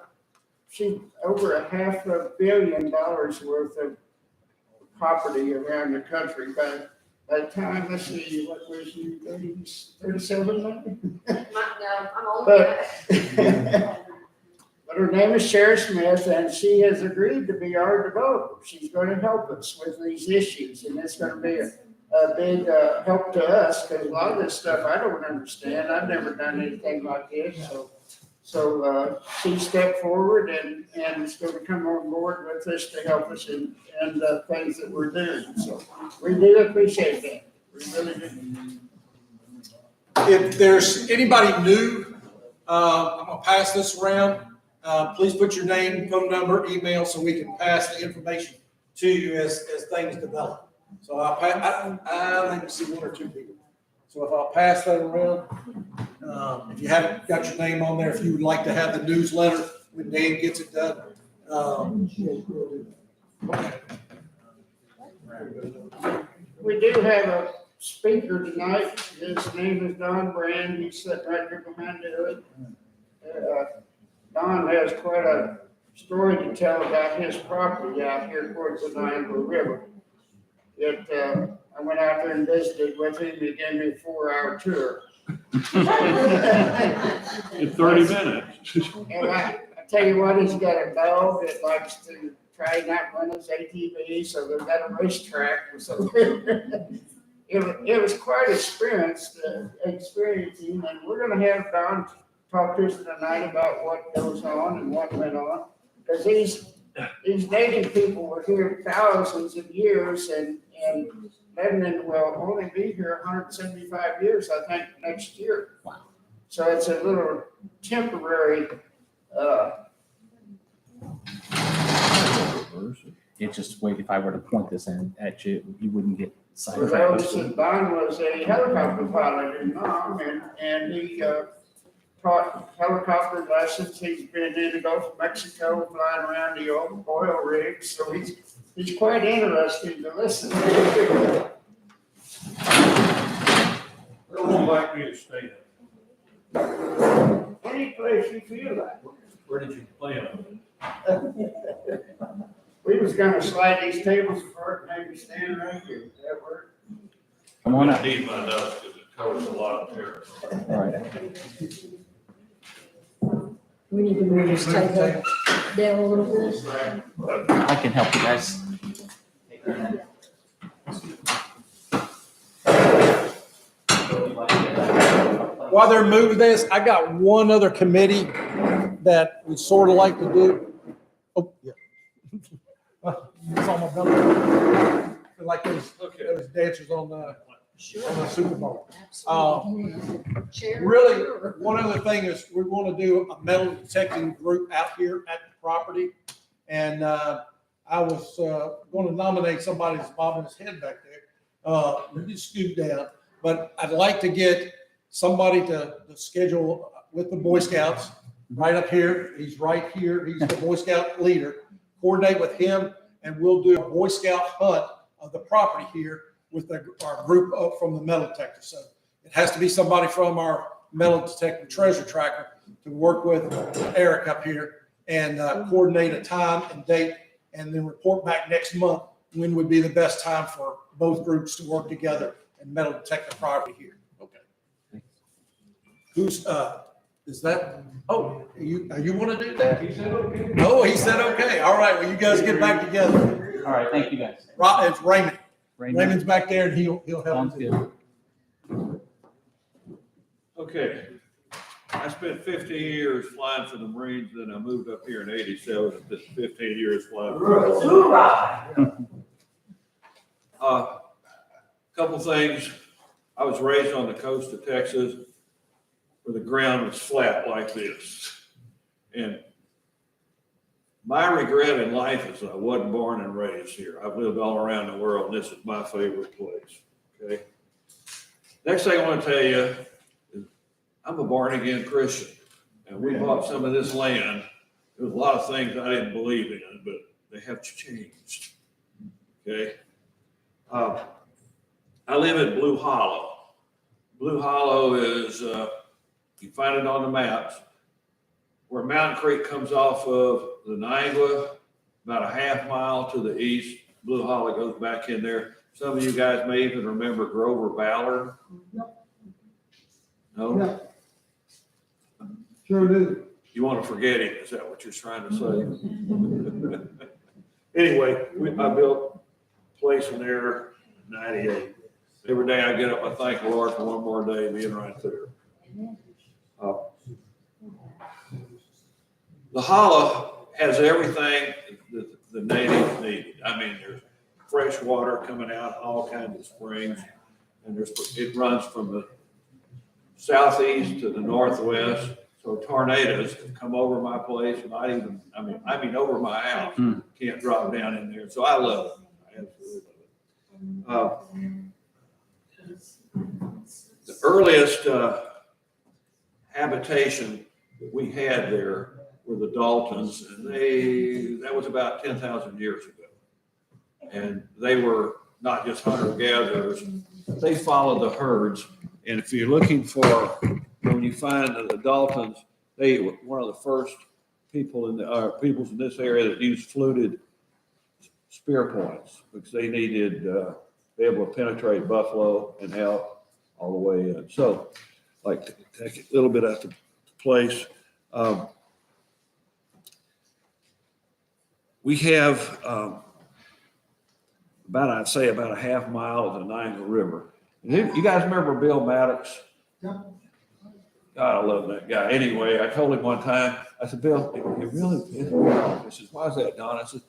she's over $500 million worth of property around the country. By the time, let's see, what was you, 37 maybe? No, I'm older. But her name is Sherry Smith, and she has agreed to be our developer. She's going to help us with these issues, and it's going to be a big help to us, because a lot of this stuff I don't understand. I've never done anything like this, so she stepped forward and is going to come on board with us to help us in the things that we're doing. So we do appreciate that. We really do. If there's anybody new, I'm gonna pass this around. Please put your name, phone number, email, so we can pass the information to you as things develop. So I think I see 1 or 2 people. So if I'll pass that around, if you haven't got your name on there, if you would like to have the newsletter when Dan gets it done. Okay. We do have a speaker tonight. His name is Don Brand. He's sitting right there behind the hood. Don has quite a story to tell about his property out here towards the Niagara River. I went out there and visited with him. He gave me a 4-hour tour. In 30 minutes. And I tell you what, he's got a dog that likes to try not run his ATV, so they've got a racetrack. So it was quite experiencing, and we're gonna have Don talk to us tonight about what goes on and what went on. Because these native people were here thousands of years, and Lebanon will only be here 175 years, I think, next year. Wow. So it's a little temporary, It just wait, if I were to point this at you, you wouldn't get For sidetracked. those that Don was a helicopter pilot in Nam, and he taught helicopter lessons. He's been in the Gulf of Mexico, flying around the oil rigs, so he's quite interesting to listen to. Where would you like me to stay at? Any place you feel like. Where did you plan? We was gonna slide these tables apart and maybe stand right here. Does that work? Come on up. I need my notes because it covers a lot of territory. All right. We need to move this table down a little bit. I can help you guys. While they're moving this, I got one other committee that we sort of like to do. Oh, yeah. It's on my belly. Like those dancers on the Super Bowl. Really, one other thing is we want to do a metal detecting group out here at the property. And I was going to nominate somebody that's bobbing his head back there. Let me scoot down. But I'd like to get somebody to schedule with the Boy Scouts right up here. He's right here. He's the Boy Scout leader. Coordinate with him, and we'll do a Boy Scout hunt of the property here with our group up from the metal detector. So it has to be somebody from our metal detecting treasure tracker to work with Eric up here and coordinate a time and date, and then report back next month when would be the best time for both groups to work together and metal detect the property here. Okay. Who's, is that, oh, you want to do that? He said okay. Oh, he said, okay. All right. Well, you guys get back together. All right, thank you guys. It's Raymond. Raymond's back there and he'll help. Sounds good. Okay. I spent 15 years flying for the Marines, then I moved up here in 87, and 15 years flying. Couple things. I was raised on the coast of Texas where the ground was flat like this. And my regret in life is I wasn't born and raised here. I've lived all around the world, and this is my favorite place. Okay. Next thing I want to tell you is I'm a born again Christian, and we bought some of this land. There was a lot of things I didn't believe in, but they have changed. Okay. I live in Blue Hollow. Blue Hollow is, you find it on the maps, where Mountain Creek comes off of the Niagara, about a half mile to the east. Blue Hollow goes back in there. Some of you guys may even remember Grover Ballard. No? Sure do. You want to forget him, is that what you're trying to say? Anyway, I built a place in there in 98. Every day I get up, I thank the Lord for one more day being right there. The Hollow has everything that the natives needed. I mean, there's fresh water coming out, all kinds of springs, and it runs from the southeast to the northwest. So tornadoes can come over my place, and I mean over my house, can't drop down in there. So I love it. I absolutely love it. The earliest habitation that we had there were the Daltons, and that was about 10,000 years ago. And they were not just hunter-gatherers, they followed the herds. And if you're looking for, when you find the Daltons, they were one of the first people peoples in this area that used fluted spear points because they needed to be able to penetrate buffalo and elk all the way in. So, like, to take a little bit out the place. We have I'd say about a half mile of the Niagara River. You guys remember Bill Maddox? Yeah. God, I love that guy. Anyway, I told him one time, I said, Bill, it really is. He says, why is that, Don? I said,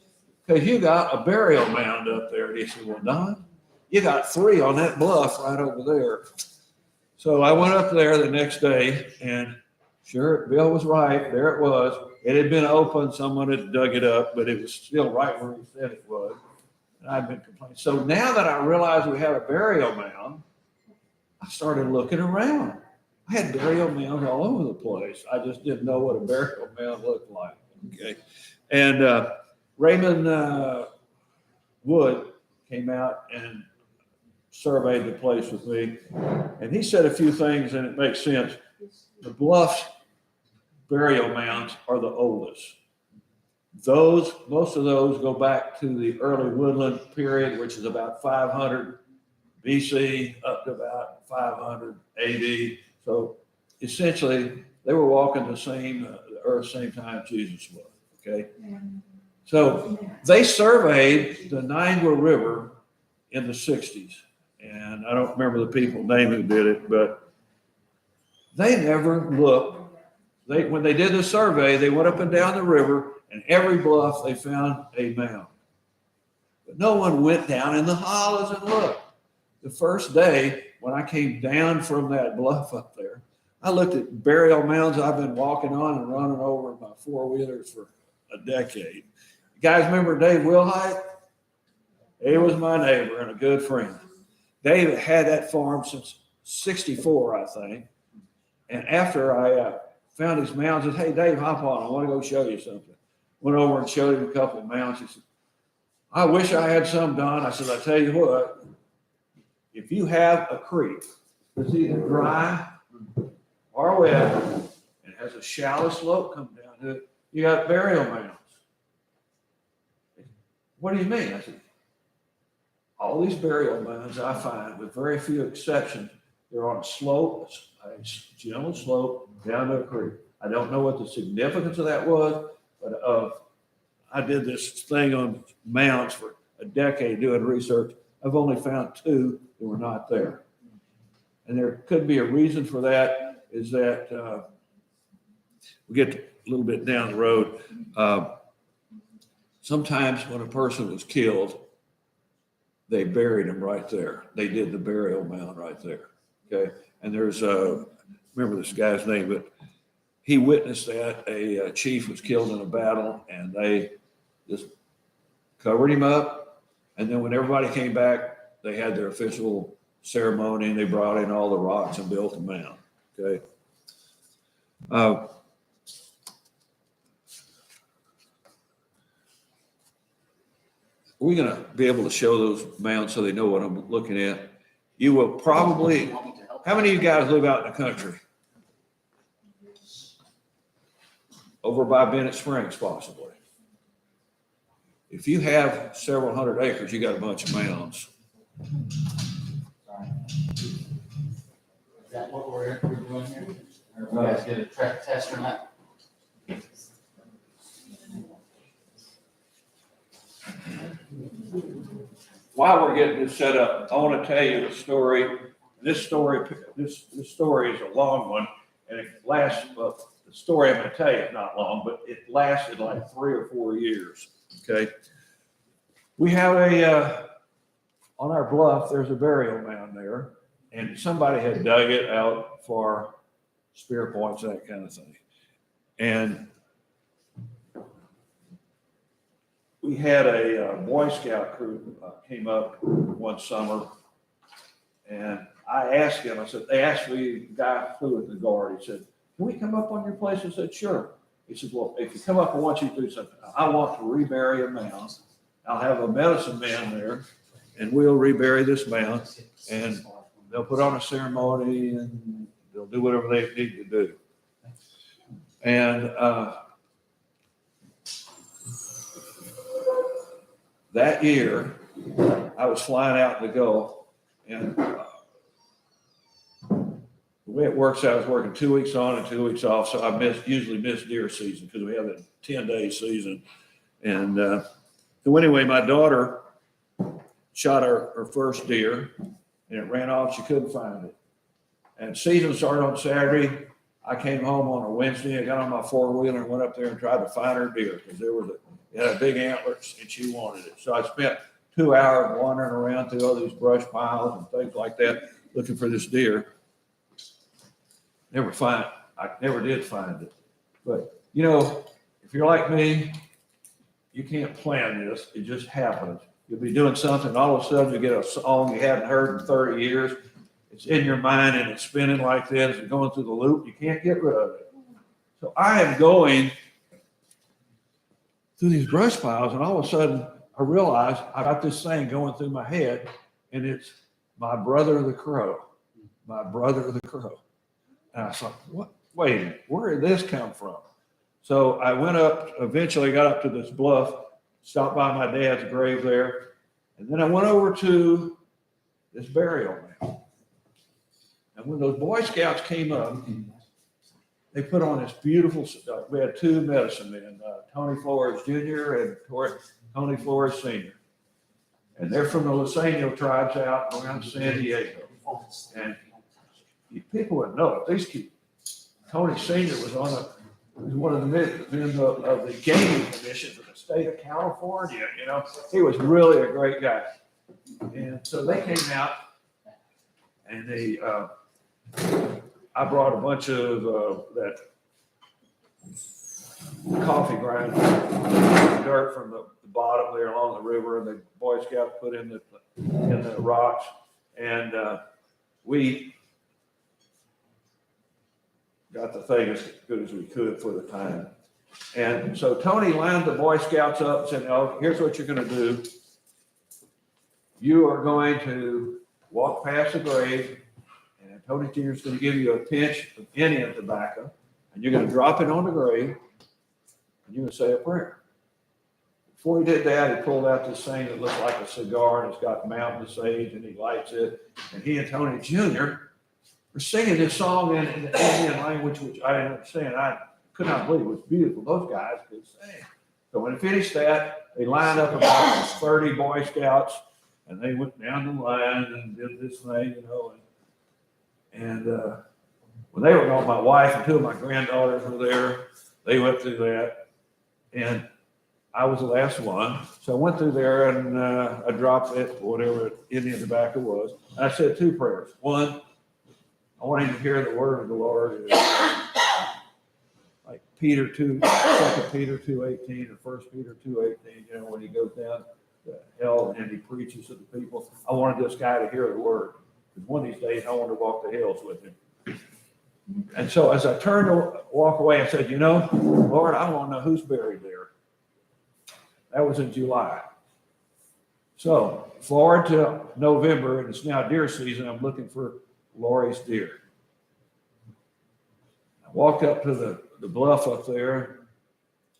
because you got a burial mound up there. And he said, well, Don, you got 3 on that bluff right over there. So I went up there the next day, and Sure, Bill was right. There it was. It had been open. Someone had dug it up, but it was still right where he said it was. And I'd been complaining. So now that I realized we had a burial mound, I started looking around. I had burial mounds all over the place. I just didn't know what a burial mound looked like. Okay. And Raymond Wood came out and surveyed the place with me. And he said a few things, and it makes sense. The Bluffs burial mounds are the oldest. Most of those go back to the early woodland period, which is about 500 BC up to about 500 AD. So essentially, they were walking the earth same time Jesus was. Okay. So they surveyed the Niagara River in the 60s. And I don't remember the people's name who did it, but they never looked. When they did the survey, they went up and down the river, and every bluff they found a mound. But no one went down in the hollows and looked. The first day, when I came down from that bluff up there, I looked at burial mounds I've been walking on and running over my four-wheelers for a decade. You guys remember Dave Wilhite? He was my neighbor and a good friend. Dave had that farm since 64, I think. And after I found his mounds, I said, hey, Dave, hop on. I want to go show you something. Went over and showed him a couple of mounds. He said, I wish I had some done. I said, I tell you what, if you have a creek that's either dry or wet and has a shallow slope come down to it, you got burial mounds. What do you mean? I said, all these burial mounds I find, with very few exceptions, they're on a slope, a gentle slope down to a creek. I don't know what the significance of that was, but I did this thing on mounds for a decade doing research. I've only found two that were not there. And there could be a reason for that, is that we get a little bit down the road. Sometimes when a person was killed, they buried him right there. They did the burial mound right there. Okay. And there's remember this guy's name, but he witnessed that a chief was killed in a battle, and they just covered him up. And then when everybody came back, they had their official ceremony, and they brought in all the rocks and built a mound. Okay. We're going to be able to show those mounds so they know what I'm looking at. You will probably, how many of you guys live out in the country? Over by Bennett Springs, possibly. If you have several hundred acres, you got a bunch of mounds. Sorry. Is that what we're doing here? Or you guys get a track test or not? While we're getting this set up, I want to tell you the story. This story is a long one, and it lasts. The story I'm going to tell you is not long, but it lasted like 3 or 4 years. Okay, we have on our bluff. There's a burial mound there, and somebody had dug it out for spear points, that kind of thing, and we had a Boy Scout crew came up one summer, and I asked him, I said, they asked me, the guy flew with the guard, he said, can we come up on your place? I said, sure. He said, well, if you come up, I want you to do something. I want to rebury a mound. I'll have a medicine man there, and we'll rebury this mound, and they'll put on a ceremony, and they'll do whatever they need to do. And that year, I was flying out in the Gulf, and the way it works out, I was working 2 weeks on and 2 weeks off, so I usually miss deer season because we have a 10-day season. And so anyway, my daughter shot her first deer, and it ran off. She couldn't find it. And season started on Saturday. I came home on a Wednesday. I got on my four-wheeler and went up there and tried to find her deer because it had a big antlers and she wanted it. So I spent 2 hours wandering around through all these brush piles and things like that looking for this deer. Never find I never did find it. But, you know, if you're like me, you can't plan this. It just happens. You'll be doing something, all of a sudden you get a song you haven't heard in 30 years. It's in your mind and it's spinning like this and going through the loop. You can't get rid of it. So I am going through these brush piles, and all of a sudden I realize I got this thing going through my head, and it's my brother the crow. My brother the crow. And I thought, what? Wait a minute, where did this come from? So I went up, eventually got up to this bluff, stopped by my dad's grave there, and then I went over to this burial mound. And when those Boy Scouts came up, they put on this beautiful, we had two medicine men, Tony Flores Jr. and Tony Flores Sr. And they're from the Luiseño tribes out around San Diego. And people would know it. These kids, Tony Sr. was one of the men of the gaming commission for the state of California. You know, he was really a great guy. And so they came out, and they, I brought a bunch of that coffee grind dirt from the bottom there along the river, and the Boy Scouts put in the rocks, and we got the thing as good as we could for the time. And so Tony lined the Boy Scouts up and said, "Oh, here's what you're going to do. You are going to walk past the grave, and Tony Jr. is going to give you a pinch of Indian tobacco, and you're going to drop it on the grave, and you're going to say a prayer." Before he did that, he pulled out this thing that looks like a cigar, and it's got mountain sage, and he lights it. And he and Tony Jr. were singing this song in the Indian language, which I didn't understand. I could not believe it was beautiful. Those guys could sing. So when he finished that, they lined up about 30 Boy Scouts, and they went down the line and did this thing, you know. And when they were gone, my wife and two of my granddaughters were there. They went through that, and I was the last one. So I went through there, and I dropped it, whatever Indian tobacco was. And I said two prayers. One, I want him to hear the word of the Lord. Like Peter 2, 2 Peter 2:18 or 1 Peter 2:18, you know, when he goes down to hell and he preaches to the people. I wanted this guy to hear the word. Because one of these days I want to walk the hills with him. And so as I turned to walk away, I said, you know, Lord, I want to know who's buried there. That was in July. So forward to November, and it's now deer season. I'm looking for Lori's deer. I walked up to the bluff up there,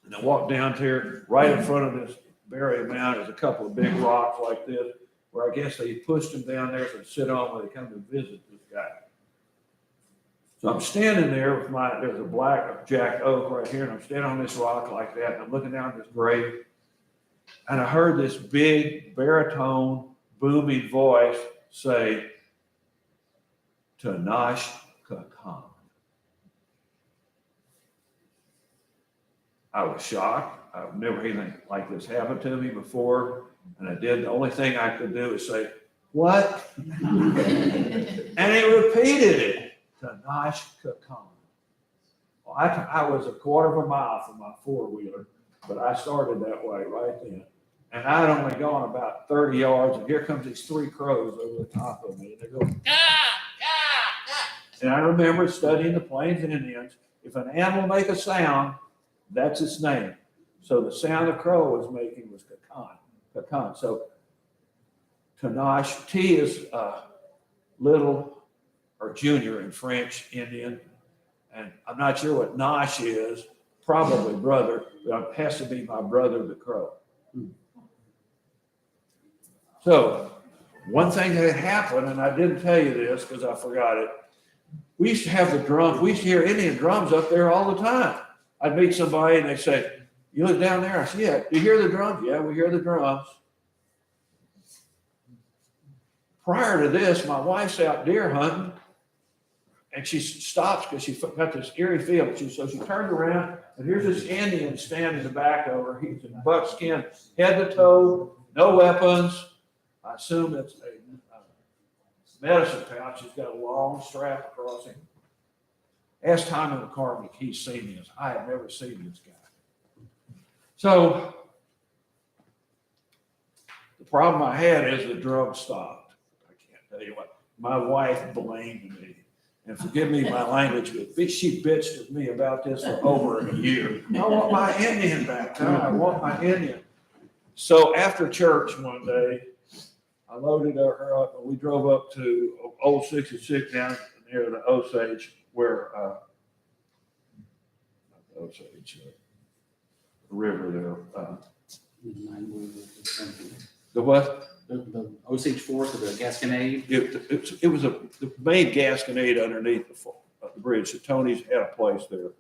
and I walked down there. Right in front of this burial mound is a couple of big rocks like this, where I guess they pushed them down there to sit on when they come to visit this guy. So I'm standing there with there's a black jack oak right here, and I'm standing on this rock like that, and I'm looking down this grave, and I heard this big baritone booming voice say, "Tanash Kakan." I was shocked. I've never had anything like this happen to me before. And I did. The only thing I could do is say, "What?" And he repeated it. Tanash Kakan. Well, I was a quarter of a mile from my four-wheeler, but I started that way right then. And I'd only gone about 30 yards, and here comes these three crows over the top of me. And they go, "Ah, ah, ah." And I remember studying the Plains Indians. If an animal make a sound, that's its name. So the sound the crow was making was Kakan. Kakan. So Tanash, T is little or junior in French, Indian. And I'm not sure what Nosh is, probably brother, but it has to be my brother the crow. So one thing that happened, and I didn't tell you this because I forgot it, we used to have the drums. We used to hear Indian drums up there all the time. I'd meet somebody and they'd say, "You live down there?" I said, "Yeah." "Do you hear the drums?" "Yeah, we hear the drums." Prior to this, my wife's out deer hunting, and she stops because she got this eerie feeling. So she turned around, and here's this Indian standing in the back of her. He's in buckskin, head to toe, no weapons. I assume it's a medicine pouch. He's got a long strap across him. Asked Tommy McCormick, he's seen this. I have never seen this guy. So the problem I had is the drug stopped. I can't tell you what. My wife blamed me. And forgive me my language, but she bitched at me about this for over a year. I want my Indian back. No, I want my Indian. So after church one day, I loaded her up and we drove up to Old 66 down near the Osage where, not the Osage, the river there. The what? The Osage Fork or the Gasconade? It was the main Gasconade underneath the bridge. So Tony's had a place there.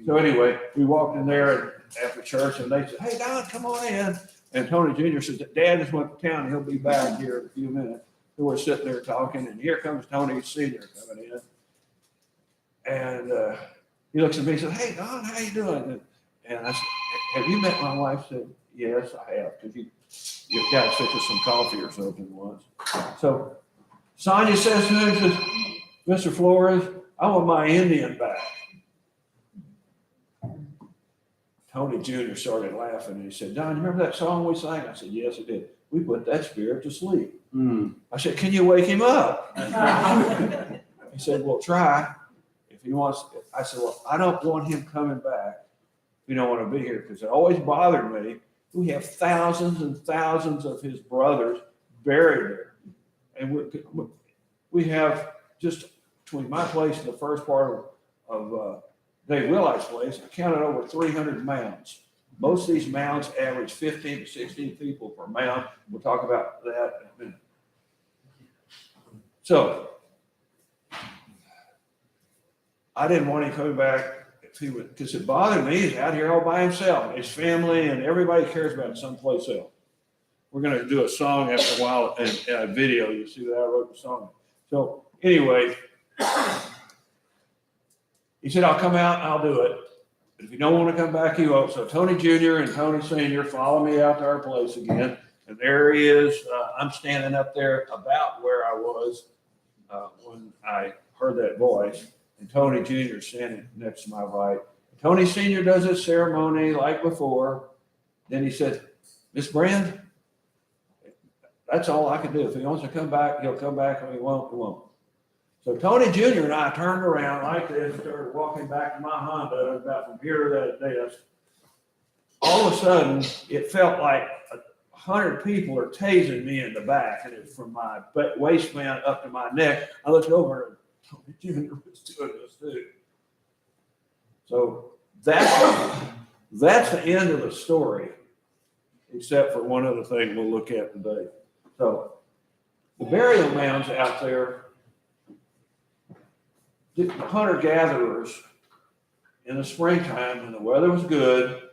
So anyway, we walked in there after church and they said, "Hey, Don, come on in." And Tony Jr. says, "Dad just went to town. He'll be back here in a few minutes." So we're sitting there talking, and here comes Tony Sr. coming in. And he looks at me and says, "Hey, Don, how you doing?" And I said, "Have you met my wife?" He said, "Yes, I have, because you got to fix us some coffee or something once." So Sonia says to him, says, "Mr. Flores, I want my Indian back." Tony Jr. started laughing and he said, "Don, you remember that song we sang?" I said, "Yes, I did. We put that spirit to sleep." I said, "Can you wake him up?" He said, "Well, try. If he wants." I said, "Well, I don't want him coming back if you don't want to be here, because it always bothered me. We have thousands and thousands of his brothers buried there. And we have just between my place and the first part of Dave Willight's place, I counted over 300 mounds. Most of these mounds average 15 to 16 people per mound. We'll talk about that in a minute. So I didn't want him coming back if he would, because it bothered me. He's out here all by himself. His family and everybody cares about him someplace else. We're going to do a song after a while and a video. You see that I wrote the song. So anyway, he said, "I'll come out and I'll do it. But if you don't want to come back, you won't." So Tony Jr. and Tony Sr. follow me out to our place again. And there he is. I'm standing up there about where I was when I heard that voice. And Tony Jr. standing next to my right. Tony Sr. does his ceremony like before. Then he said, "Miss Brand, that's all I can do. If he wants to come back, he'll come back. If he won't, he won't." So Tony Jr. and I turned around like this and started walking back to my Honda about from here to that desk. All of a sudden, it felt like 100 people are tasing me in the back, and it's from my waistband up to my neck. I looked over and Tony Jr. was doing this too. So that's the end of the story, except for one other thing we'll look at today. So the burial mounds out there, the hunter-gatherers in the springtime when the weather was good,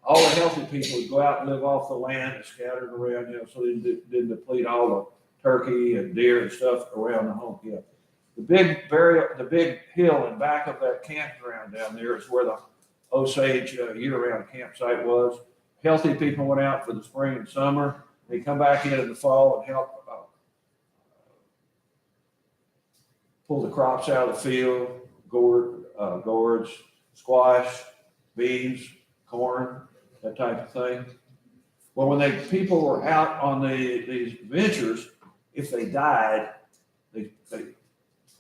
all the healthy people would go out and live off the land and scattered around, so they didn't deplete all the turkey and deer and stuff around the home. Yeah. The big hill in back of that campground down there is where the Osage year-round campsite was. Healthy people went out for the spring and summer. They come back in the fall and help pull the crops out of the field, gourds, squash, beans, corn, that type of thing. Well, when people were out on these ventures, if they died, they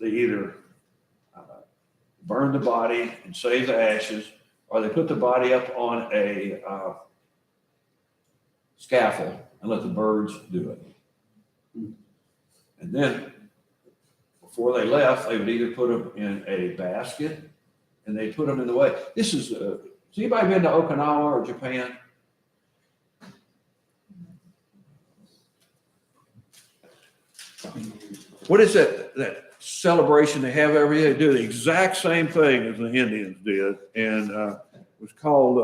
either burned the body and saved the ashes, or they put the body up on a scaffold and let the birds do it. And then before they left, they would either put them in a basket and they put them in the way. This is, has anybody been to Okinawa or Japan? What is that celebration they have every year? They do the exact same thing as the Indians did. And it was called,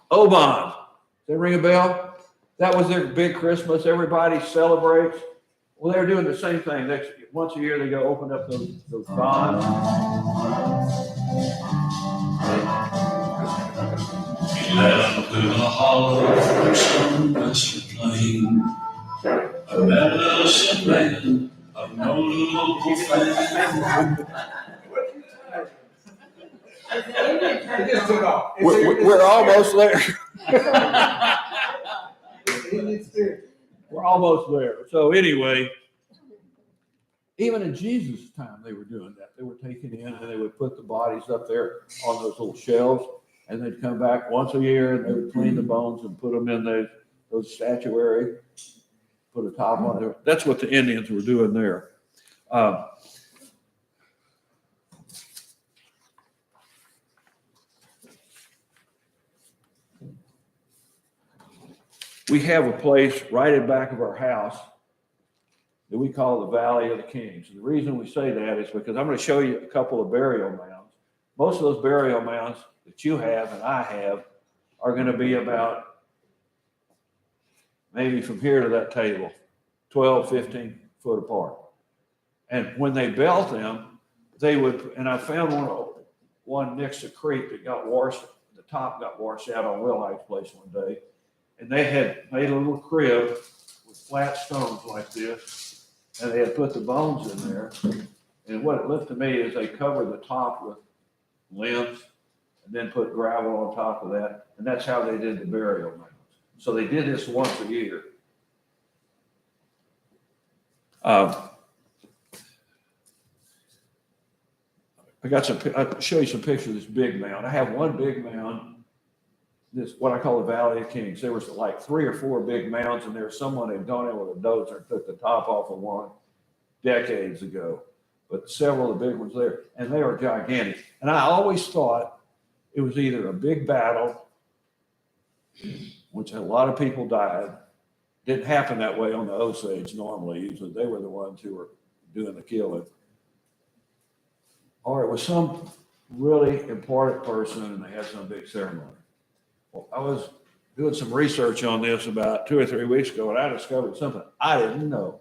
Oban. Does that ring a bell? That was their big Christmas. Everybody celebrates. Well, they're doing the same thing. Once a year, they go open up those bonds. Down to the hollow from some western plain, a medicine man of no local fame. It just took off. We're almost there. Indian spirit. We're almost there. So anyway, even in Jesus' time, they were doing that. They were taking in and they would put the bodies up there on those little shelves, and they'd come back once a year and they would clean the bones and put them in those statuary, put a top on it. That's what the Indians were doing there. We have a place right in back of our house that we call the Valley of the Kings. And the reason we say that is because I'm going to show you a couple of burial mounds. Most of those burial mounds that you have and I have are going to be about maybe from here to that table, 12, 15 foot apart. And when they built them, they would, and I found one next to creek that got washed, the top got washed out on Will Hive's place one day. And they had made a little crib with flat stones like this, and they had put the bones in there. And what it looked to me is they covered the top with limbs and then put gravel on top of that. And that's how they did the burial mounds. So they did this once a year. I'll show you some pictures of this big mound. I have one big mound. This, what I call the Valley of Kings. There was like 3 or 4 big mounds, and there's someone had gone in with a dozer and took the top off of one decades ago. But several of the big ones there, and they are gigantic. And I always thought it was either a big battle, which a lot of people died. Didn't happen that way on the Osage normally. Usually they were the ones who were doing the killing. Or it was some really important person and they had some big ceremony. Well, I was doing some research on this about 2 or 3 weeks ago, and I discovered something I didn't know.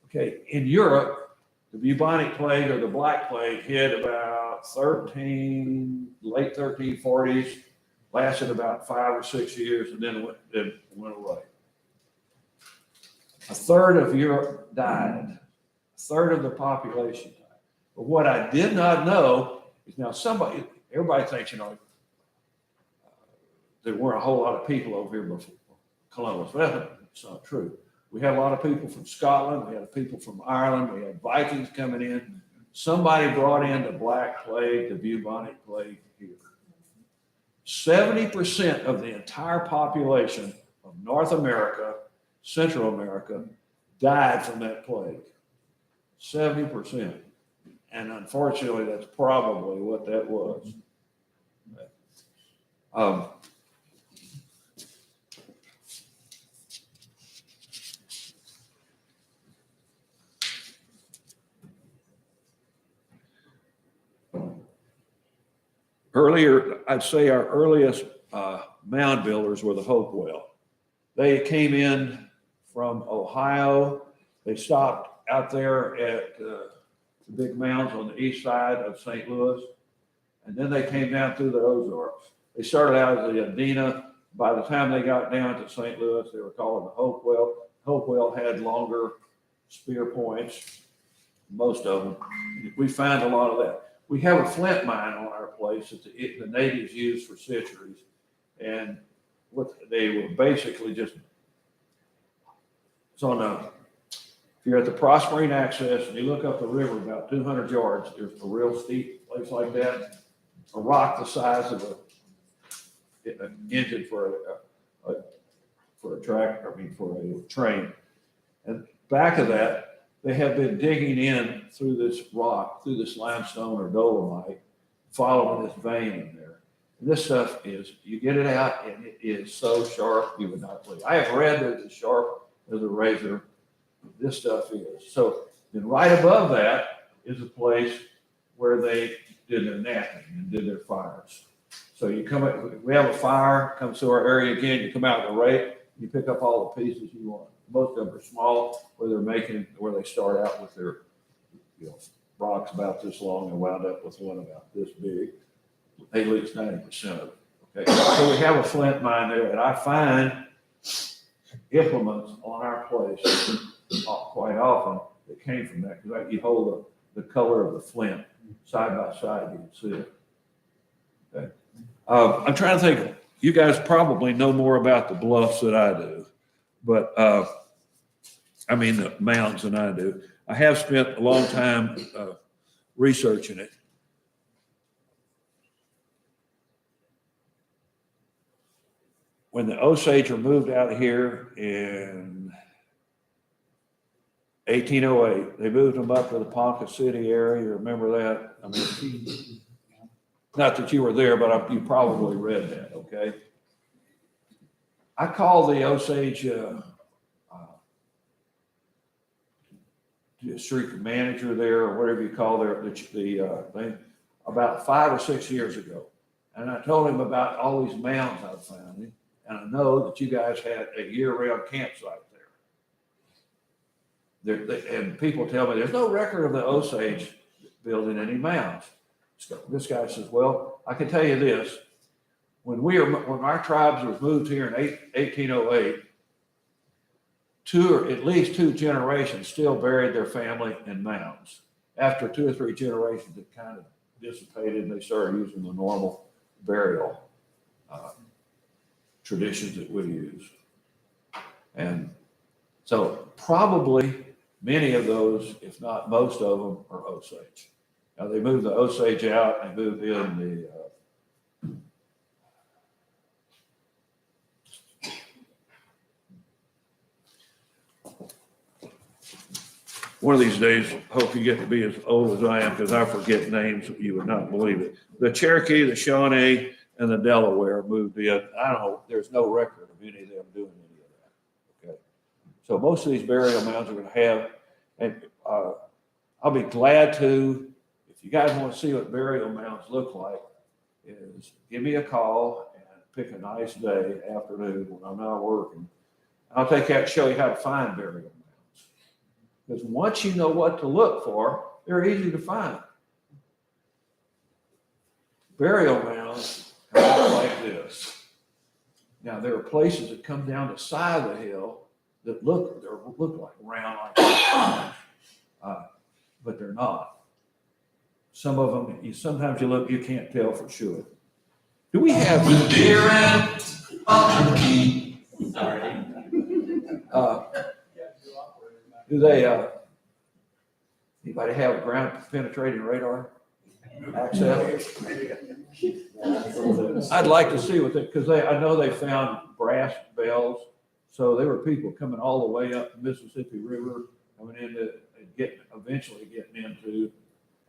Okay, in Europe, the bubonic plague or the Black Plague hit about late 1340s, lasted about 5 or 6 years, and then went away. A third of Europe died. A third of the population died. But what I did not know is now everybody thinks, there weren't a whole lot of people over here before Columbus. Well, that's not true. We had a lot of people from Scotland. We had people from Ireland. We had Vikings coming in. Somebody brought in the Black Plague, the bubonic plague here. 70% of the entire population of North America, Central America, died from that plague. 70%. And unfortunately, that's probably what that was. Earlier, I'd say our earliest mound builders were the Hopewell. They came in from Ohio. They stopped out there at the big mounds on the east side of St. Louis. And then they came down through the Ozarks. They started out as the Adena. By the time they got down to St. Louis, they were called the Hopewell. Hopewell had longer spear points, most of them. We found a lot of that. We have a flint mine on our place that the natives used for centuries. And what they were basically just, it's on if you're at the Prospering Access and you look up the river about 200 yards, there's a real steep place like that, a rock the size of an engine for a train. And back of that, they have been digging in through this rock, through this limestone or dolomite, following this vein in there. And this stuff is, you get it out and it is so sharp, you would not believe. I have read that it's as sharp as a razor. This stuff is. So then right above that is a place where they did their napping and did their fires. So you come up, we have a fire, comes to our area again, you come out with a rake, you pick up all the pieces you want. Most of them are small, where they start out with their, rocks about this long and wound up with one about this big. they lose 90% of it. Okay, so we have a flint mine there, and I find implements on our place quite often that came from that, because you hold the color of the flint side by side, you can see it. Okay. I'm trying to think, you guys probably know more about the bluffs than I do, but I mean the mountains than I do. I have spent a long time researching it. When the Osage were moved out of here in 1808, they moved them up to the Ponca City area. You remember that? I mean, not that you were there, but you probably read that, okay? I called the Osage district manager there, or whatever you call the thing, about 5 or 6 years ago. And I told him about all these mounds I found. And I know that you guys had a year-round campsite there. And people tell me there's no record of the Osage building any mounds. So this guy says, well, I can tell you this. When our tribes was moved here in 1808, at least two generations still buried their family in mounds. After 2 or 3 generations, it kind of dissipated and they started using the normal burial traditions that we use. And so probably many of those, if not most of them, are Osage. Now they moved the Osage out and moved in one of these days, hope you get to be as old as I am, because I forget names, you would not believe it. The Cherokee, the Shawnee, and the Delaware moved in. I don't know, there's no record of any of them doing any of that. Okay. So most of these burial mounds are going to have, and I'll be glad to, if you guys want to see what burial mounds look like, is give me a call and pick a nice day, afternoon, when I'm not working. I'll take out and show you how to find burial mounds. Because once you know what to look for, they're easy to find. Burial mounds are like this. Now, there are places that come down the side of the hill that look like round, like that. But they're not. Some of them, sometimes you look, you can't tell for sure. Do we have with deer and a turkey? Sorry. Do they, anybody have ground penetrating radar access? I'd like to see what because I know they found brass bells. So there were people coming all the way up the Mississippi River, coming into, eventually getting into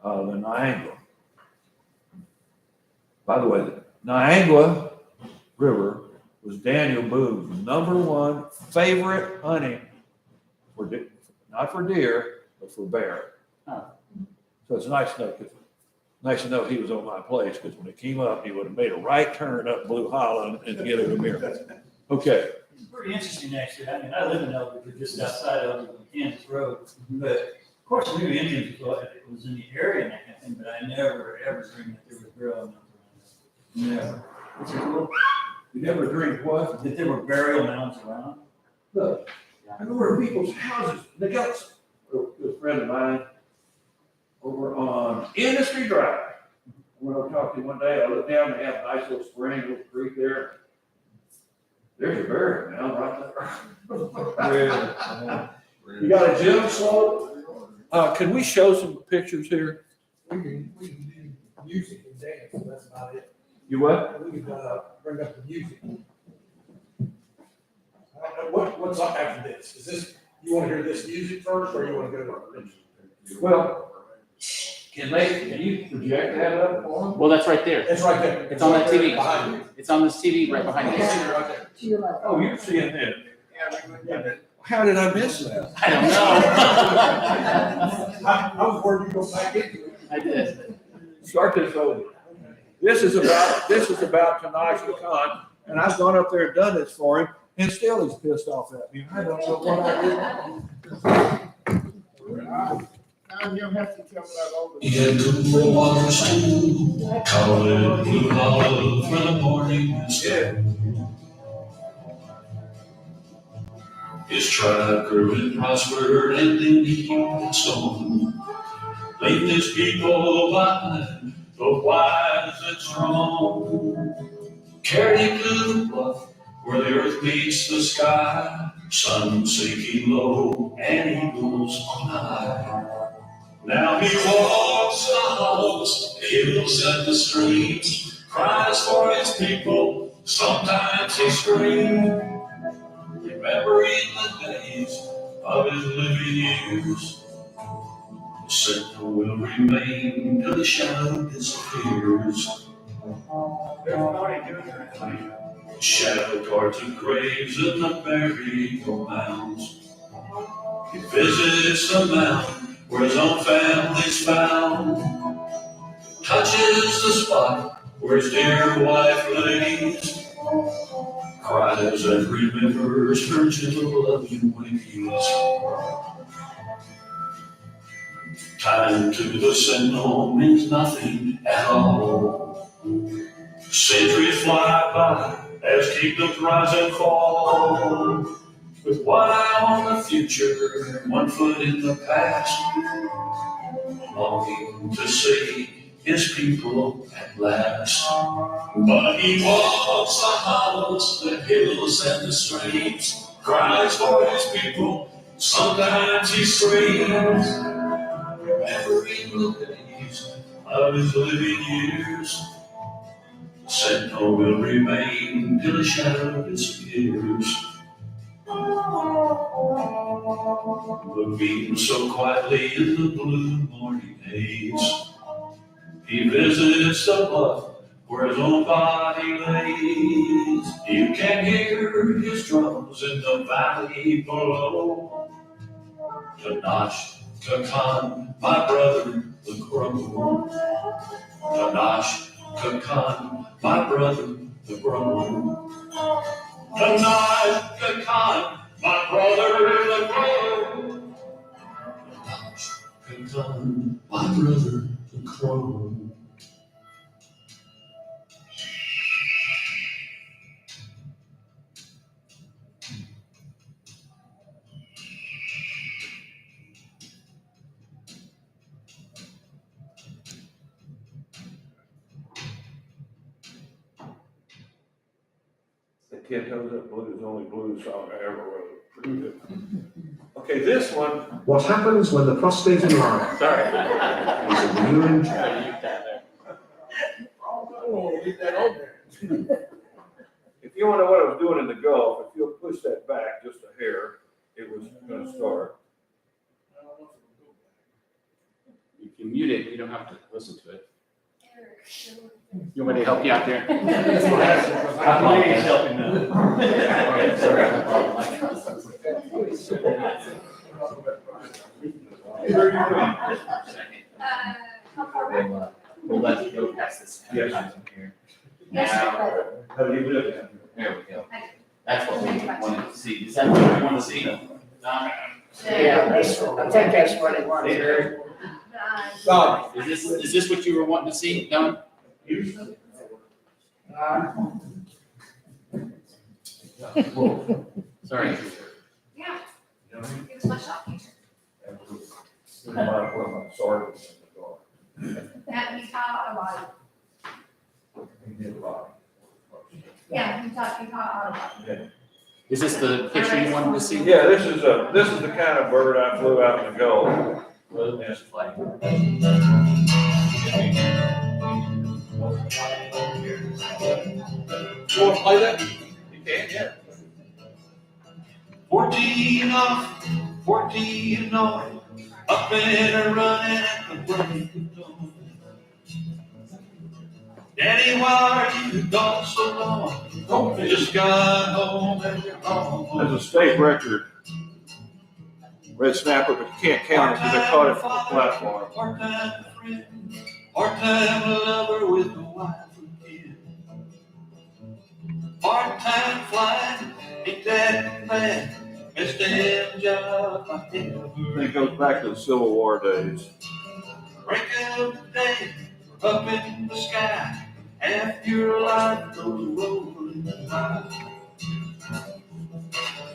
the Niagara. By the way, the Niagara River was Daniel Boone's #1 favorite hunting for not for deer, but for bear. Oh. So it's nice to know he was on my place, because when it came up, he would have made a right turn up Blue Hollow and get it a mirror. Okay. It's pretty interesting, actually. I mean, I live in Elbridge, just outside of Kansas Road, but of course, we knew Indians was in the area and that kind of thing, but I never ever dreamed that there was burial mounds around. Never. It's cool. You never dreamed what? That there were burial mounds around. Look, I go over to people's houses. They got a friend of mine over on Industry Drive. When I talked to him one day, I looked down, they have a nice little spring, little creek there. There's a burial mound right there. You got a gym slope? Can we show some pictures here? We can do music and dance, that's about it. You what? We can bring up the music. What's up after this? Is this, you want to hear this music first, or you want to go to our picture? Well, can you project that up for them? Well, that's right there. It's right there. It's on that TV. Behind you. It's on this TV right behind You you. see it right there. To your left. Oh, you're seeing that. How did I miss that? I don't know. I was worried you go back into it. I did. Start this over. This is about Tanash Khan, and I've gone up there and done this for him, and still he's pissed off at me. I don't know what I did. Now you'll have to tell that over. He had good water school, call it blue love for the morning sky. His tribe grew and prospered, and then he went storm, leaving his people behind, both wise and strong. Carried him to the bluff where the earth meets the sky, sun sinking low and eagles on high. Now he walks the hollows, the hills and the streams, cries for his people, sometimes he screams, remembering the days of his living years. The sentinel will remain till the shadow disappears. Shadow guards the graves and the burial mounds. He visits the mountain where his own family's found. Touches the spot where his dear wife lays. Cries and remembers her gentle loving ways. Time to the sentinel means nothing at all. Centuries fly by as kingdoms rise and fall. With one eye on the future, one foot in the past, longing to see his people at last. But he walks the hollows, the hills and the streams, cries for his people, sometimes he screams, remembering the days of his living years. The sentinel will remain till the shadow disappears. Looking so quietly in the blue morning haze, he visits the bluff where his own body lays. You can hear his drums in the valley below. Tanash, Kakan, my brother, the crow. Tanash, Kakan, my brother, the crow. Tanash, Kakan, my brother, the crow. Tanash, Kakan, my brother, the crow. The Kid Goes Up Blues, only blues song I ever wrote. Pretty good. Okay, this one. What happens when the prostate enlarges? Sorry. Is a urine. Oh, leave that on there. If you want to know what I was doing in the Gulf, if you'll push that back just a hair, it was going to start. You can mute it, you don't have to listen to it. You want me to help you out there? I believe he's helping now. Okay, sorry. We'll let you go past this. Yes. Here. Yes, Now, How do you live? there we go. That's what we wanted to see. Is that what you want to see? Yeah, I think that's what he wanted. Bob, Is this what you were wanting to see, Don? Sorry. Yeah. It was my shop. Sorry. That he taught a lot. Yeah, he taught a lot. Is this the picture you wanted to see? Yeah, this is the kind of bird I flew out in the Gulf. Well, just like. you want to play that? You can, yeah. 14 off, 14 off, up and running at the break of dawn. Daddy, why are you gone so long? Just got home and you're home. There's a state record. Red snapper, but you can't count it because I caught it from the platform. Part-time friend, part-time lover with a wife and kid. Part-time flying, ain't that bad? It's them jobs I never. It goes back to the Civil War days. Break of the day, up in the sky, half your life goes rolling by.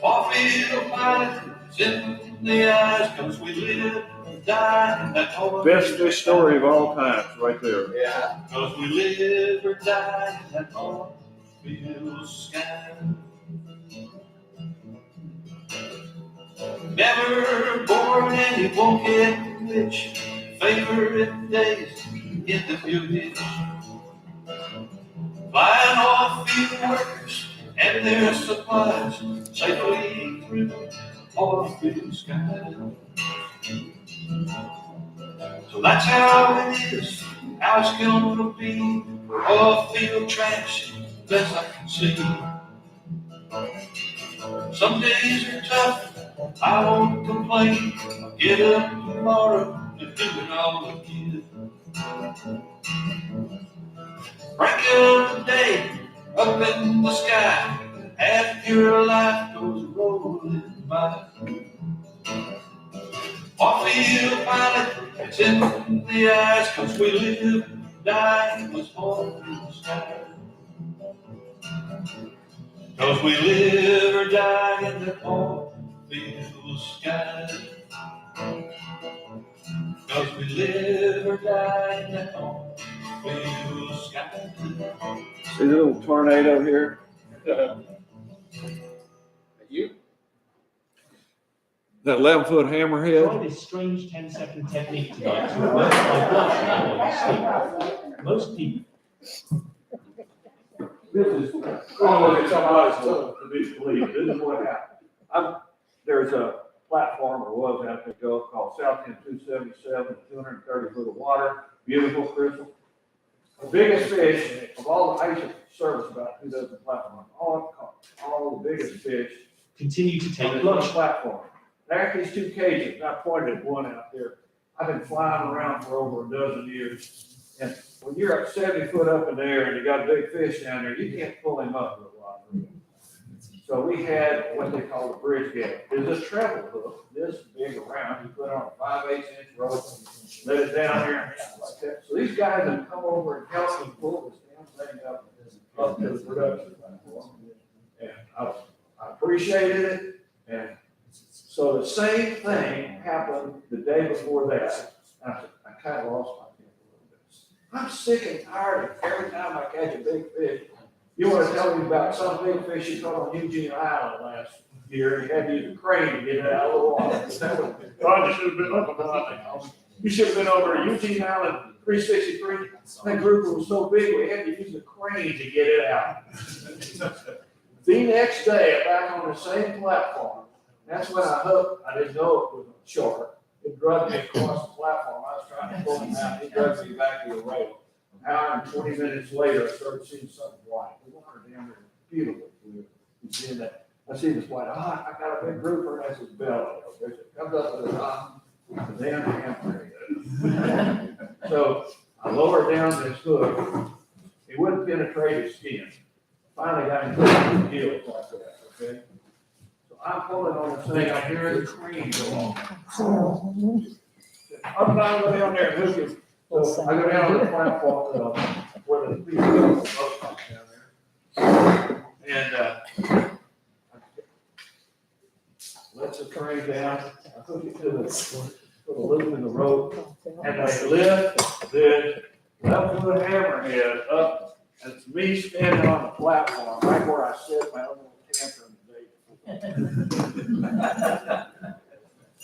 Warfield pilot, in the eyes, 'cause we live and die in that hard. Best fish story of all times, right there. Yeah. 'Cause we live or die in that hard field sky. Never born and he won't get rich. Favorite days in the village. Flying off field workers and their supplies safely through all field skies. So that's how it is, how it's gonna be. All field trash, best I can see. Some days are tough, I won't complain. I'll get up tomorrow and do it all again. Break of the day, up in the sky, half your life goes rolling by. Warfield pilot, it's in the eyes, 'cause we live and die in this hard sky. 'Cause we live or die in the hard sky. 'Cause we live or die in the hard sky. See the little tornado here? You? That 11-foot hammerhead? Tried this strange 10-second technique tonight to reverse my blood flow while you sleep. Most people. This is, oh, it's somebody's to be believed. This is what happened. There's a platform, or was out there, Gulf, called South End 277, 230 foot of water, beautiful crystal. The biggest fish of all the, I used to service about 2 dozen platforms, all the biggest fish Continue to on take this lunch. one platform. Back these 2 cages, I pointed at one out there. I've been flying around for over a dozen years. And when you're at 70 foot up in the air and you got a big fish down there, you can't pull him up with a lot of room. So we had what they call a bridge gate. There's a treble hook, this big around, you put on a 5/8 inch rope, let it down there like that. So these guys have come over and helped me pull this damn thing up to the production platform. And I appreciated it. And so the same thing happened the day before that. I kind of lost my temper a little bit. I'm sick and tired of every time I catch a big fish. You want to tell me about some big fish you caught on Eugene Island last year, and you had to use a crane to get it out of the water. God, you should have been up about that. You should have been over at Eugene Island 363. That group was so big, we had to use a crane to get it out. The next day, back on the same platform, that's when I hooked. I didn't know it was a shark. It dragged me across the platform. I was trying to pull him out. He dragged me back to the rail. An hour and 20 minutes later, I started seeing something white. The water down there is beautiful. You see that? I see this white. I got a big grouper, and that's his belly. It comes up with his damn hammer. So I lowered down this hook. It wouldn't penetrate his skin. Finally got him to the heels like that, okay? So I'm pulling on this thing. I hear the crane go on. I'm not going down there and hook him. So I go down to the platform where the people go down there. And let the crane down. I hook it to the loop in the rope. And I lift this left-foot hammerhead up. And it's me standing on the platform, right where I sit my own little tantrum today.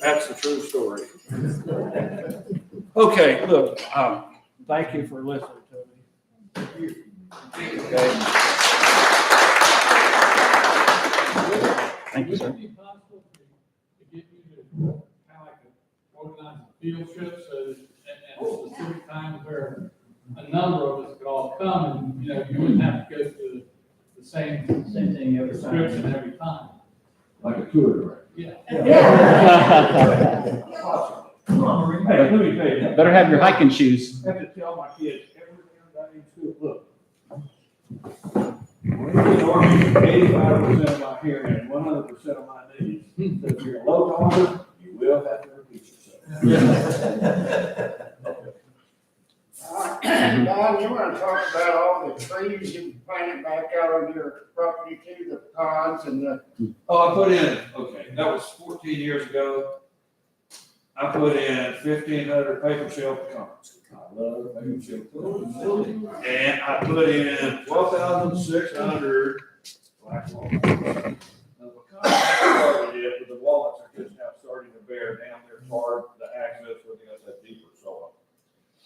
That's the true story. Okay, look, thank you for listening to me. Okay. Thank you, sir. Would it be possible to get you to kind of like organize a field trip so that at a specific time where a number of us could all come and, you know, you wouldn't have to go through the same thing every time. description every time? Like a tour director. Yeah. Come on, Marie. Hey, let me tell you. Better have your hiking shoes. I have to tell my kids every day in school, look, 85% of my hearing and 100% of my needs. So if you're a low talker, you will have to repeat yourself. Don, you want to talk about all the trees you planted back out on your property too, the ponds and the. Oh, I put in, okay, that was 14 years ago. I put in 1,500 paper shell pecans. I love paper shell pecans. And I put in 12,600 black walnuts. Now, the pecans started it, but the walnuts are just now starting to bear down there toward the access where they got that deeper soil.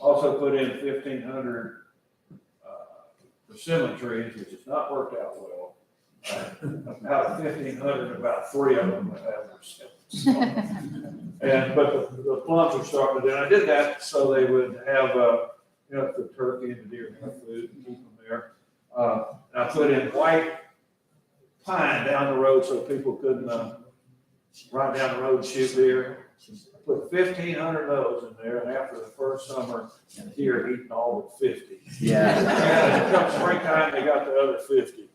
Also put in 1,500 persimmon trees, which has not worked out well. About 1,500, about 3 of them have persimmons. But the plums are starting to do, and I did that so they would have, the turkey and the deer have food and keep them there. And I put in white pine down the road so people couldn't ride down the road and shoot deer. Put 1,500 of those in there, and after the first summer, deer eating all but 50. Yeah. And come springtime, they got the other 50.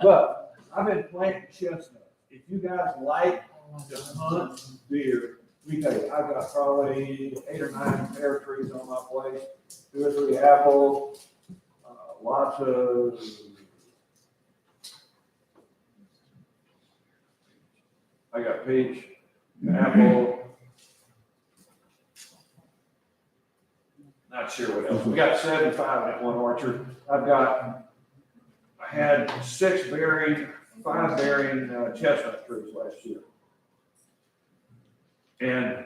But I've been planting chestnuts. If you guys like to hunt deer, we tell you, I've got probably 8 or 9 pear trees on my place, 2 or 3 apples, lots of. I got peach, apple. Not sure what else. We got 75 in that one orchard. I had 5 bearing chestnut trees last year. And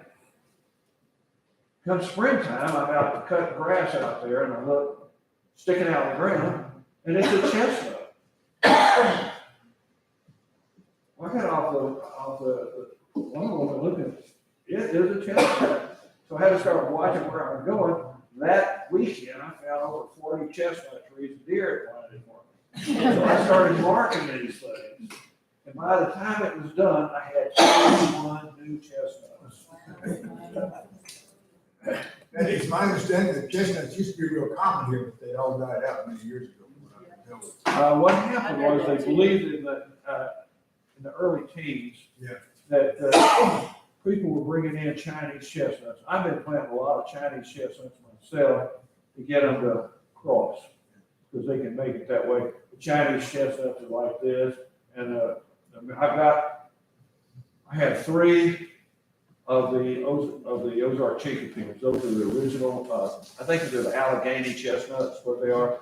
come springtime, I'm out to cut grass out there and I look sticking out of the ground and it's a chestnut. Well, I got off the one looking, it is a chestnut. So I had to start watching where I was going. That weekend, I found over 40 chestnut trees and deer had planted for me. So I started marking these things. And by the time it was done, I had 21 new chestnuts. And it's my understanding that chestnuts used to be real common here, but they all died out many years ago. What happened was they believed in the early teens that people were bringing in Chinese chestnuts. I've been planting a lot of Chinese chestnuts myself to get them to cross because they can make it that way. The Chinese chestnuts are like this, and I have 3 of the Ozark chickpeas. Those are the original. I think they're the Allegheny chestnuts, what they are.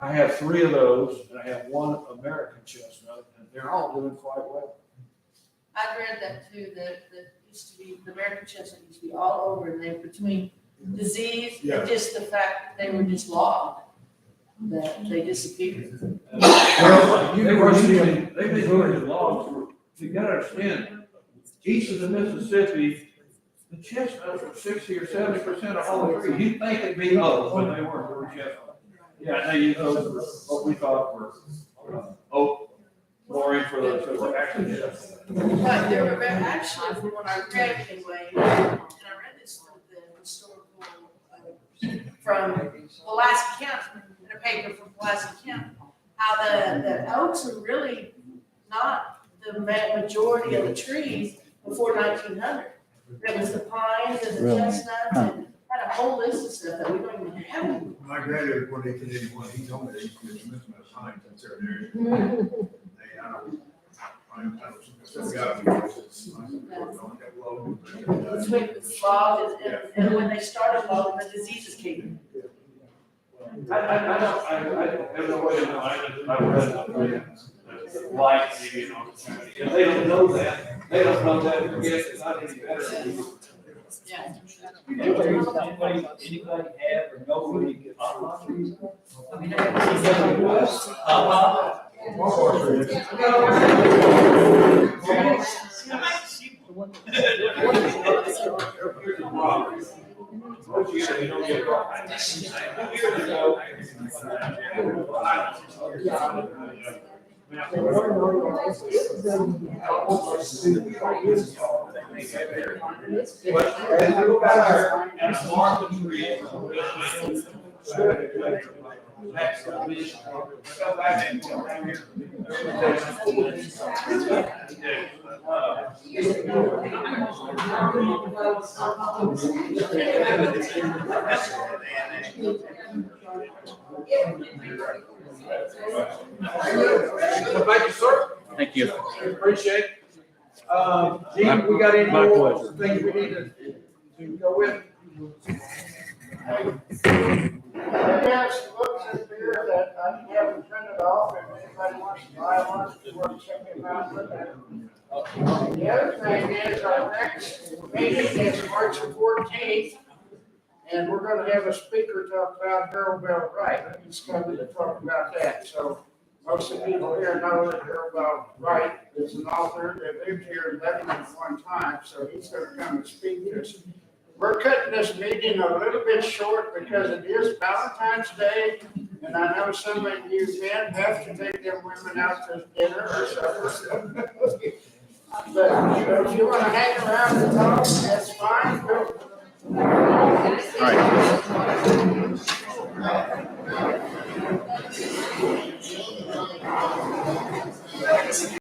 I have 3 of those, and I have 1 American chestnut, and they're all doing quite well. I read that too, that used to be, the American chestnut used to be all over, and they between disease and just the fact that they were just logged, that they disappeared. Well, they've been doing logs. You gotta understand, east of the Mississippi, the chestnuts are 60 or 70% of all the trees. You'd think it'd be oak, but they weren't. They were chestnut. Yeah, they used those for what we thought were oak flooring for those that were actually chestnut. But there were actually, from what I read anyway, and I read this from the historical, from Pulaski County, in a paper from Pulaski County, how the oaks are really not the majority of the trees before 1900. It was the pines and the chestnuts and had a whole list of stuff that we don't even have anymore. My granddad, when 1881, he told me they used to get tremendous amount of pines in certain areas. Between logs and when they started logging, the diseases came in. I have no way to know. I read the light maybe on the Chinese. If they don't know that, forget it's not any better than you. Yeah. Anybody have or know where you get hot trees? You don't get rock. Years ago, but as you go back and mark the tree, That's the mission. So back and come down here. Thank you, sir. Thank you. Appreciate it. Dean, we got any My more pleasure. things we need to go with? I have some books in here that I haven't printed off, if anybody wants to buy one, we'll check them out. Look at them. The other thing is, our next meeting is March 14th, and we're gonna have a speaker talk about Harold Bell Wright. He's coming to talk about that, so most of the people here know that Harold Bell Wright is an author that lived here in Lebanon at one time, so he's gonna come and speak to us. We're cutting this meeting a little bit short because it is Valentine's Day, and I know some of you men have to take them women out to dinner or supper. But if you want to hang around and talk, that's fine. All right.